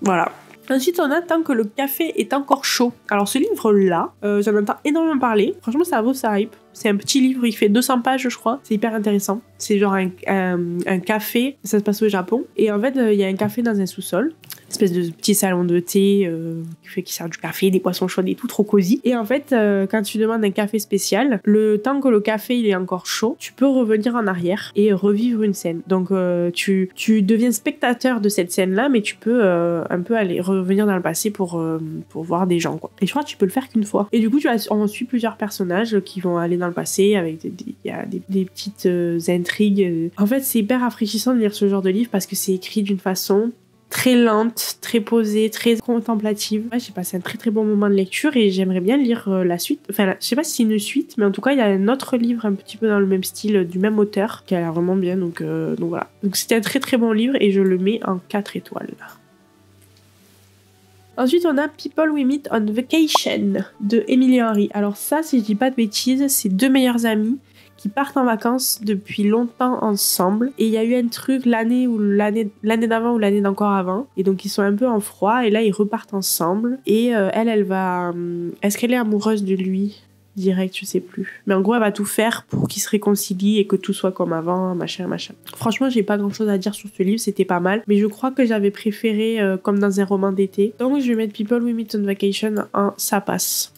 voilà. Ensuite, on a Tant que le café est encore chaud. Alors, ce livre-là, j'en entends énormément parler. Franchement, ça vaut sa hype. C'est un petit livre, il fait 200 pages, je crois. C'est hyper intéressant. C'est genre un café, ça se passe au Japon. Et en fait, il y a un café dans un sous-sol. espèce de petit salon de thé qui sert du café, des poissons chauds et tout, trop cosy. Et en fait, quand tu demandes un café spécial, le temps que le café il est encore chaud, tu peux revenir en arrière et revivre une scène. Donc tu deviens spectateur de cette scène-là, mais tu peux un peu aller revenir dans le passé pour voir des gens, quoi. Et je crois que tu peux le faire qu'une fois. Et du coup, on suit plusieurs personnages qui vont aller dans le passé avec des petites intrigues. En fait, c'est hyper rafraîchissant de lire ce genre de livre parce que c'est écrit d'une façon très lente, très posée, très contemplative. Ouais, j'ai passé un très très bon moment de lecture et j'aimerais bien lire la suite. Enfin, je sais pas si c'est une suite, mais en tout cas, il y a un autre livre un petit peu dans le même style du même auteur qui a l'air vraiment bien. Donc voilà. Donc c'était un très très bon livre et je le mets en 4 étoiles. Ensuite, on a People We Meet on Vacation de Emily Henry. Alors ça, si je dis pas de bêtises, c'est 2 meilleurs amis qui partent en vacances depuis longtemps ensemble. Et il y a eu un truc l'année d'avant ou l'année d'encore avant. Et donc, ils sont un peu en froid. Et là, ils repartent ensemble. Et elle va... Est-ce qu'elle est amoureuse de lui ? Direct, je sais plus. Mais en gros, elle va tout faire pour qu'ils se réconcilient et que tout soit comme avant, machin. Franchement, j'ai pas grand chose à dire sur ce livre, c'était pas mal. Mais je crois que j'avais préféré comme dans un roman d'été. Donc, je vais mettre People We Meet on Vacation en ça passe.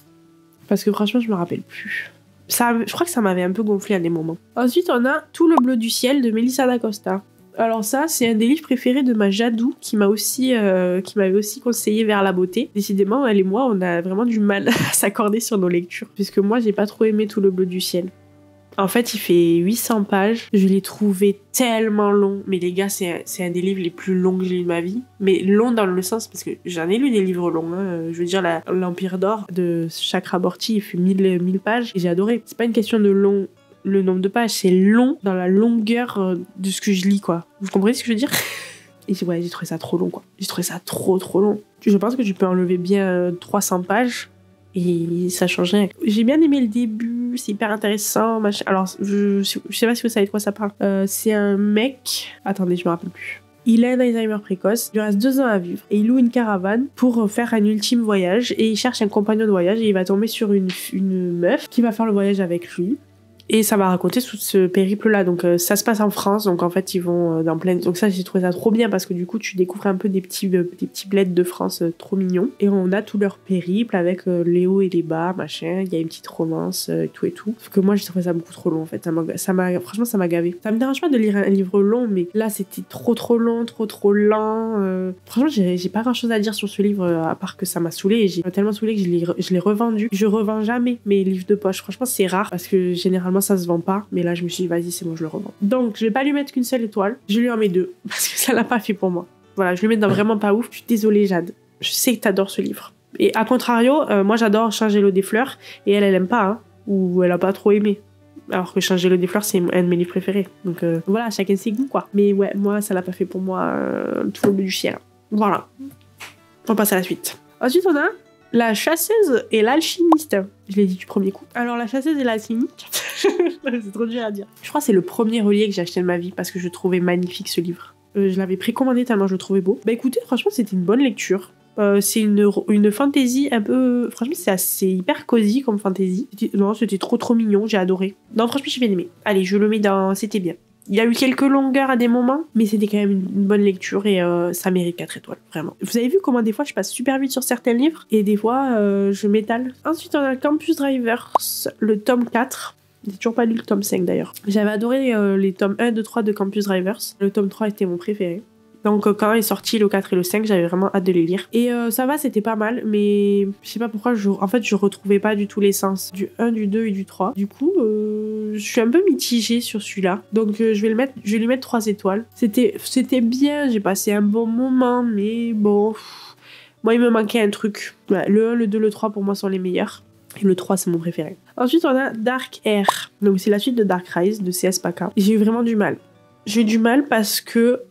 Parce que franchement, je me rappelle plus. Je crois que ça m'avait un peu gonflé à des moments. Ensuite, on a Tout le bleu du ciel de Melissa d'Acosta. Alors ça, c'est un des livres préférés de ma Jadou qui m'avait aussi conseillé Vers la beauté. Décidément, elle et moi, on a vraiment du mal à s'accorder sur nos lectures. Puisque moi, j'ai pas trop aimé Tout le bleu du ciel. En fait, il fait 800 pages. Je l'ai trouvé tellement long. Mais les gars, c'est un des livres les plus longs que j'ai lu de ma vie. Mais long dans le sens, parce que j'en ai lu des livres longs. Hein. Je veux dire, l'Empire d'or de Chakraborty, il fait 1000 pages. Et j'ai adoré. C'est pas une question de long, le nombre de pages. C'est long dans la longueur de ce que je lis, quoi. Vous comprenez ce que je veux dire ? Et ouais, j'ai trouvé ça trop long, quoi. J'ai trouvé ça trop long. Je pense que tu peux enlever bien 300 pages. Et ça change rien. J'ai bien aimé le début, c'est hyper intéressant. Machin. Alors, je sais pas si vous savez de quoi ça parle. C'est un mec... Attendez, je me rappelle plus. Il a un Alzheimer précoce, il lui reste 2 ans à vivre et il loue une caravane pour faire un ultime voyage et il cherche un compagnon de voyage et il va tomber sur une meuf qui va faire le voyage avec lui. Et ça va raconter tout ce périple-là. Donc ça se passe en France, donc en fait ils vont dans plein... Donc ça j'ai trouvé ça trop bien parce que du coup tu découvres un peu des petits bleds de France trop mignons. Et on a tout leur périple avec les hauts et les bas, machin. Il y a une petite romance et tout. Sauf que moi j'ai trouvé ça beaucoup trop long en fait. Franchement ça m'a gavé. Ça me dérange pas de lire un livre long, mais là c'était trop long, trop lent. Franchement j'ai pas grand chose à dire sur ce livre à part que ça m'a saoulée. Et j'ai tellement saoulée que je l'ai revendu. Je revends jamais mes livres de poche. Franchement c'est rare parce que généralement ça se vend pas, mais là je me suis dit vas-y c'est bon je le revends. Donc je vais pas lui mettre qu'une seule étoile, je lui en mets 2 parce que ça l'a pas fait pour moi. Voilà, je lui mets dans vraiment pas ouf. Je suis désolée Jade, je sais que t'adores ce livre. Et à contrario, moi j'adore Changer l'eau des fleurs et elle aime pas, hein, ou elle a pas trop aimé. Alors que Changer l'eau des fleurs c'est un de mes livres préférés. Donc voilà, chacun ses goûts quoi. Mais ouais, moi ça l'a pas fait pour moi, Tout le bleu du ciel. Voilà. On passe à la suite. Ensuite on a La chasseuse et l'alchimiste. Je l'ai dit du premier coup. Alors, La chasseuse et l'alchimiste, c'est trop dur à dire. Je crois que c'est le premier relié que j'ai acheté de ma vie parce que je trouvais magnifique ce livre. Je l'avais précommandé tellement je le trouvais beau. Bah écoutez, franchement, c'était une bonne lecture. C'est une fantaisie un peu... Franchement, c'est hyper cosy comme fantaisie. C'était trop mignon, j'ai adoré. Non, franchement, j'ai bien aimé. Allez, je le mets dans... C'était bien. Il y a eu quelques longueurs à des moments, mais c'était quand même une bonne lecture et ça mérite 4 étoiles, vraiment. Vous avez vu comment des fois je passe super vite sur certains livres et des fois je m'étale. Ensuite on a Campus Drivers, le tome 4. J'ai toujours pas lu le tome 5 d'ailleurs. J'avais adoré les tomes 1, 2, 3 de Campus Drivers. Le tome 3 était mon préféré. Donc quand est sorti le 4 et le 5, j'avais vraiment hâte de les lire. Et ça va, c'était pas mal, mais je sais pas pourquoi, en fait je retrouvais pas du tout l'essence du 1, du 2 et du 3. Du coup, je suis un peu mitigée sur celui-là. Donc je vais lui mettre 3 étoiles. C'était bien, j'ai passé un bon moment, mais bon... Moi, il me manquait un truc. Ouais, le 1, le 2, le 3, pour moi, sont les meilleurs. Et le 3, c'est mon préféré. Ensuite, on a Dark Air. Donc c'est la suite de Dark Rise, de C.S. Paca. J'ai eu vraiment du mal. J'ai eu du mal parce que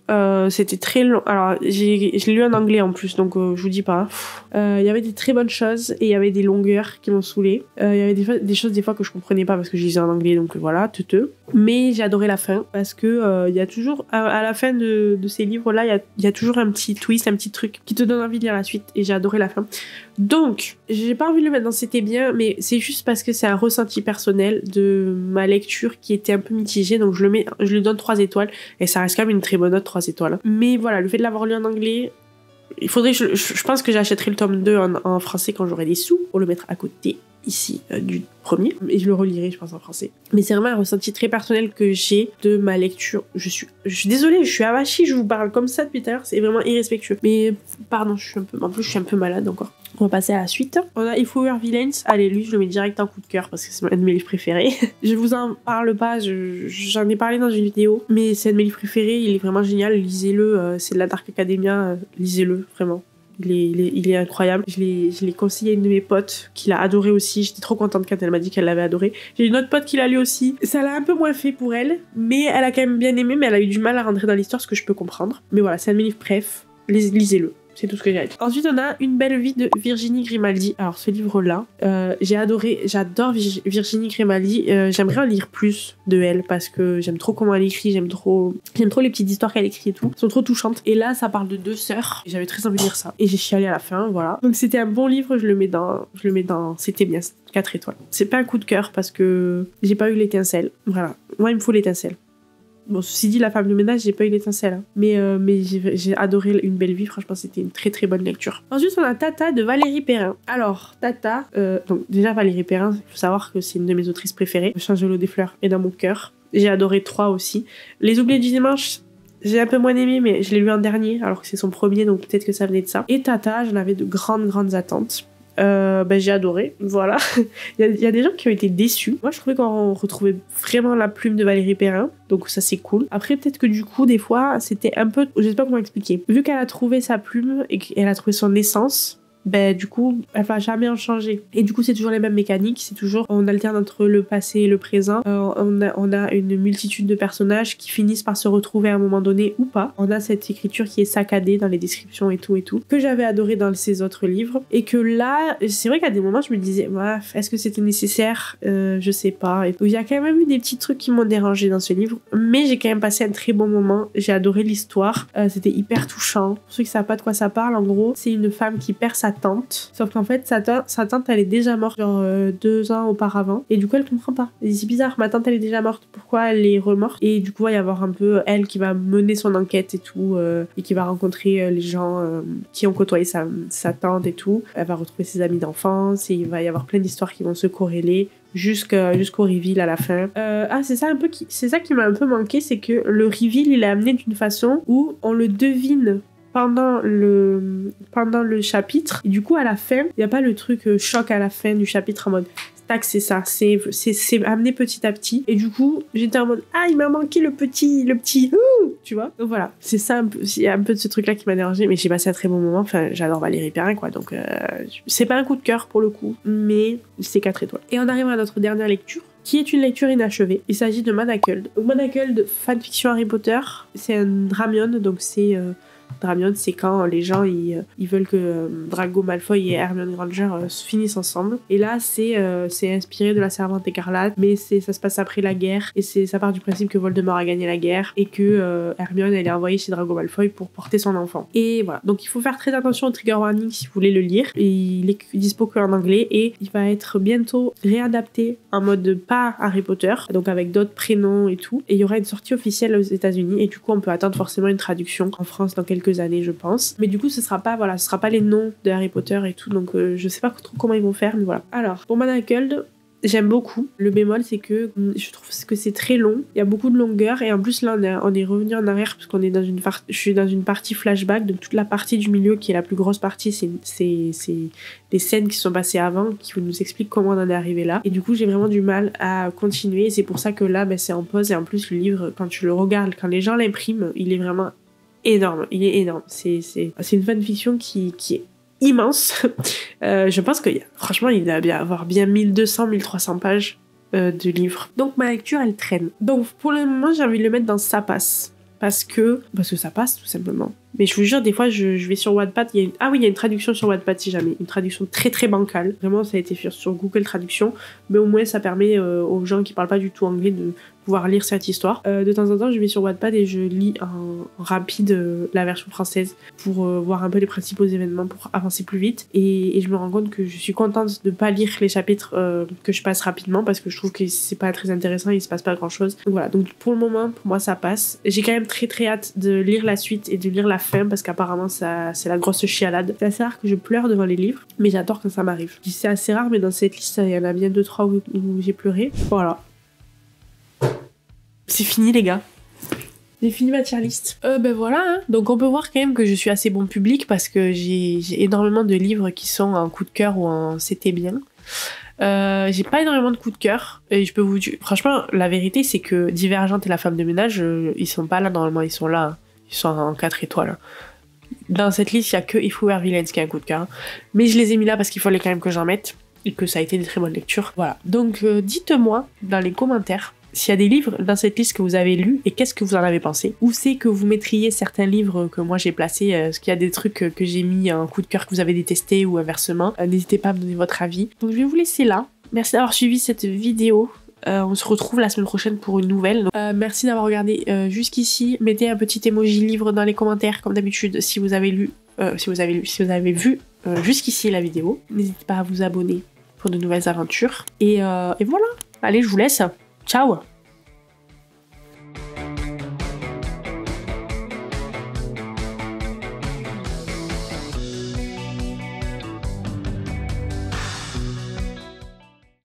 c'était très long. Alors, je l'ai lu en anglais en plus, donc je vous dis pas. Il y avait des très bonnes choses et il y avait des longueurs qui m'ont saoulée. Il y avait des choses des fois que je comprenais pas parce que je lisais en anglais, donc voilà, teuteux. Mais j'ai adoré la fin parce que il y a toujours, à la fin de ces livres-là, il y a toujours un petit twist, un petit truc qui te donne envie de lire la suite et j'ai adoré la fin. Donc, j'ai pas envie de le mettre dans C'était bien, mais c'est juste parce que c'est un ressenti personnel de ma lecture qui était un peu mitigée, donc je lui donne 3 étoiles et ça reste quand même une très bonne note, 3 étoiles. Mais voilà, le fait de l'avoir lu en anglais, Je pense que j'achèterai le tome 2 en français quand j'aurai des sous pour le mettre à côté ici du premier, et je le relirai je pense en français. Mais c'est vraiment un ressenti très personnel que j'ai de ma lecture. Je suis désolée, je suis avachie, je vous parle comme ça depuis tout à l'heure, c'est vraiment irrespectueux. Mais pardon, en plus je suis un peu malade encore. On va passer à la suite. On a If We Were Villains. Allez, lui je le mets direct en coup de cœur parce que c'est un de mes livres préférés. Je vous en parle pas, j'en ai parlé dans une vidéo, mais c'est un de mes livres préférés, il est vraiment génial, lisez-le, c'est de la Dark Academia, lisez-le vraiment. Il est incroyable. Je l'ai conseillé à une de mes potes qui l'a adoré aussi. J'étais trop contente quand elle m'a dit qu'elle l'avait adoré. J'ai une autre pote qui l'a lu aussi. Ça l'a un peu moins fait pour elle, mais elle a quand même bien aimé, mais elle a eu du mal à rentrer dans l'histoire, ce que je peux comprendre. Mais voilà, c'est un de mes livres préf. Lisez-le. C'est tout ce que j'ai à dire. Ensuite, on a Une belle vie de Virginie Grimaldi. Alors, ce livre-là, j'adore Virginie Grimaldi. J'aimerais en lire plus de elle parce que j'aime trop comment elle écrit, j'aime trop les petites histoires qu'elle écrit et tout. Elles sont trop touchantes. Et là, ça parle de 2 sœurs. J'avais très envie de lire ça. Et j'ai chialé à la fin, voilà. Donc, c'était un bon livre. Je le mets dans c'était bien, 4 étoiles. C'est pas un coup de cœur parce que j'ai pas eu l'étincelle. Voilà. Moi, il me faut l'étincelle. Bon, ceci dit, La femme de ménage, j'ai pas eu l'étincelle. Hein. Mais j'ai adoré Une belle vie. Franchement, c'était une très très bonne lecture. Ensuite, on a Tata de Valérie Perrin. Alors, Tata, donc déjà Valérie Perrin, il faut savoir que c'est une de mes autrices préférées. Le Change de l'eau des fleurs est dans mon cœur. J'ai adoré 3 aussi. Les oubliés du dimanche, j'ai un peu moins aimé, mais je l'ai lu en dernier, alors que c'est son premier, donc peut-être que ça venait de ça. Et Tata, j'en avais de grandes attentes. J'ai adoré, voilà. il y a des gens qui ont été déçus. Moi, je trouvais qu'on retrouvait vraiment la plume de Valérie Perrin, donc ça c'est cool. Après, peut-être que du coup, des fois, c'était un peu... Je sais pas comment expliquer. Vu qu'elle a trouvé sa plume et qu'elle a trouvé son essence, du coup, elle va jamais en changer. Et du coup, c'est toujours les mêmes mécaniques, c'est toujours, on alterne entre le passé et le présent. On a une multitude de personnages qui finissent par se retrouver à un moment donné ou pas. On a cette écriture qui est saccadée dans les descriptions et tout, que j'avais adoré dans ces autres livres. Et que là, c'est vrai qu'à des moments, je me disais, est-ce que c'était nécessaire? Je sais pas. Et il y a quand même eu des petits trucs qui m'ont dérangé dans ce livre, mais j'ai quand même passé un très bon moment. J'ai adoré l'histoire. C'était hyper touchant. Pour ceux qui savent pas de quoi ça parle, en gros, c'est une femme qui perd sa tante, sauf qu'en fait sa tante elle est déjà morte genre 2 ans auparavant, et du coup elle comprend pas, et c'est bizarre, ma tante elle est déjà morte, pourquoi elle est remorte? Et du coup il va y avoir un peu elle qui va mener son enquête et tout, et qui va rencontrer les gens qui ont côtoyé sa tante et tout. Elle va retrouver ses amis d'enfance et il va y avoir plein d'histoires qui vont se corréler jusqu'au reveal à la fin. C'est ça qui m'a un peu manqué, c'est que le reveal il est amené d'une façon où on le devine pendant le chapitre, et du coup à la fin il n'y a pas le truc choc à la fin du chapitre en mode tac, c'est ça, c'est amené petit à petit, et du coup j'étais en mode il m'a manqué le petit tu vois. Donc voilà, c'est ça il y a un peu de ce truc là qui m'a dérangé, mais j'ai passé un très bon moment. Enfin, j'adore Valérie Perrin quoi, donc c'est pas un coup de cœur pour le coup, mais c'est 4 étoiles. Et on arrive à notre dernière lecture, qui est une lecture inachevée. Il s'agit de Manacled. Donc Manacled, fanfiction Harry Potter, c'est un dramion, donc c'est Dramion, c'est quand les gens ils veulent que Draco Malfoy et Hermione Granger finissent ensemble. Et là, c'est inspiré de La Servante écarlate, mais ça se passe après la guerre, et ça part du principe que Voldemort a gagné la guerre et que Hermione elle est envoyée chez Draco Malfoy pour porter son enfant. Et voilà, donc il faut faire très attention au trigger warning si vous voulez le lire. Et il est dispo qu'en anglais, et il va être bientôt réadapté en mode pas Harry Potter, donc avec d'autres prénoms et tout. Et il y aura une sortie officielle aux États-Unis, et du coup on peut attendre forcément une traduction en France dans quelques années je pense, mais du coup ce sera pas les noms de Harry Potter et tout, donc je sais pas trop comment ils vont faire, mais voilà. Alors pour Manacled, j'aime beaucoup. Le bémol, c'est que je trouve que c'est très long. Il y a beaucoup de longueur, et en plus là on est revenu en arrière parce qu'on est je suis dans une partie flashback, donc toute la partie du milieu qui est la plus grosse partie, c'est des scènes qui sont passées avant qui nous expliquent comment on en est arrivé là. Et du coup j'ai vraiment du mal à continuer, et c'est pour ça que là c'est en pause. Et en plus le livre, quand tu le regardes, quand les gens l'impriment, il est vraiment énorme, il est énorme. C'est une fanfiction qui est immense. Je pense que franchement il doit avoir bien 1200-1300 pages de livre. Donc ma lecture elle traîne. Donc pour le moment j'ai envie de le mettre dans ça passe. Parce que ça passe tout simplement. Mais je vous jure, des fois je vais sur Wattpad, il y a une traduction sur Wattpad si jamais, une traduction très très bancale. Vraiment ça a été fait sur Google Traduction, mais au moins ça permet aux gens qui parlent pas du tout anglais de pouvoir lire cette histoire. De temps en temps je vais sur Wattpad et je lis en rapide la version française pour voir un peu les principaux événements, pour avancer plus vite, et je me rends compte que je suis contente de pas lire les chapitres que je passe rapidement, parce que je trouve que c'est pas très intéressant, il se passe pas grand chose. Donc voilà, donc pour le moment pour moi ça passe. J'ai quand même très très hâte de lire la suite et de lire la la fin parce qu'apparemment c'est la grosse chialade. C'est assez rare que je pleure devant les livres, mais j'adore quand ça m'arrive. Je dis c'est assez rare, mais dans cette liste, il y en a bien 2-3 où j'ai pleuré. Voilà. C'est fini les gars. J'ai fini ma tier list. Ben voilà, hein. Donc on peut voir quand même que je suis assez bon public parce que j'ai énormément de livres qui sont en coup de cœur ou en c'était bien. J'ai pas énormément de coups de cœur et je peux vous dire, franchement, la vérité c'est que Divergente et La femme de ménage, ils sont pas là normalement, ils sont là, hein. Ils sont en 4 étoiles. Dans cette liste, il y a que If We Were Villains qui a un coup de cœur, mais je les ai mis là parce qu'il fallait quand même que j'en mette et que ça a été des très bonnes lectures. Voilà. Donc dites-moi dans les commentaires s'il y a des livres dans cette liste que vous avez lus et qu'est-ce que vous en avez pensé. Où c'est que vous mettriez certains livres que moi j'ai placés, est-ce qu'il y a des trucs que j'ai mis en coup de cœur que vous avez détesté ou inversement. N'hésitez pas à me donner votre avis. Donc je vais vous laisser là. Merci d'avoir suivi cette vidéo. On se retrouve la semaine prochaine pour une nouvelle. Donc, merci d'avoir regardé jusqu'ici. Mettez un petit emoji livre dans les commentaires comme d'habitude si vous avez lu, si vous avez vu jusqu'ici la vidéo. N'hésitez pas à vous abonner pour de nouvelles aventures. Et voilà. Allez, je vous laisse. Ciao!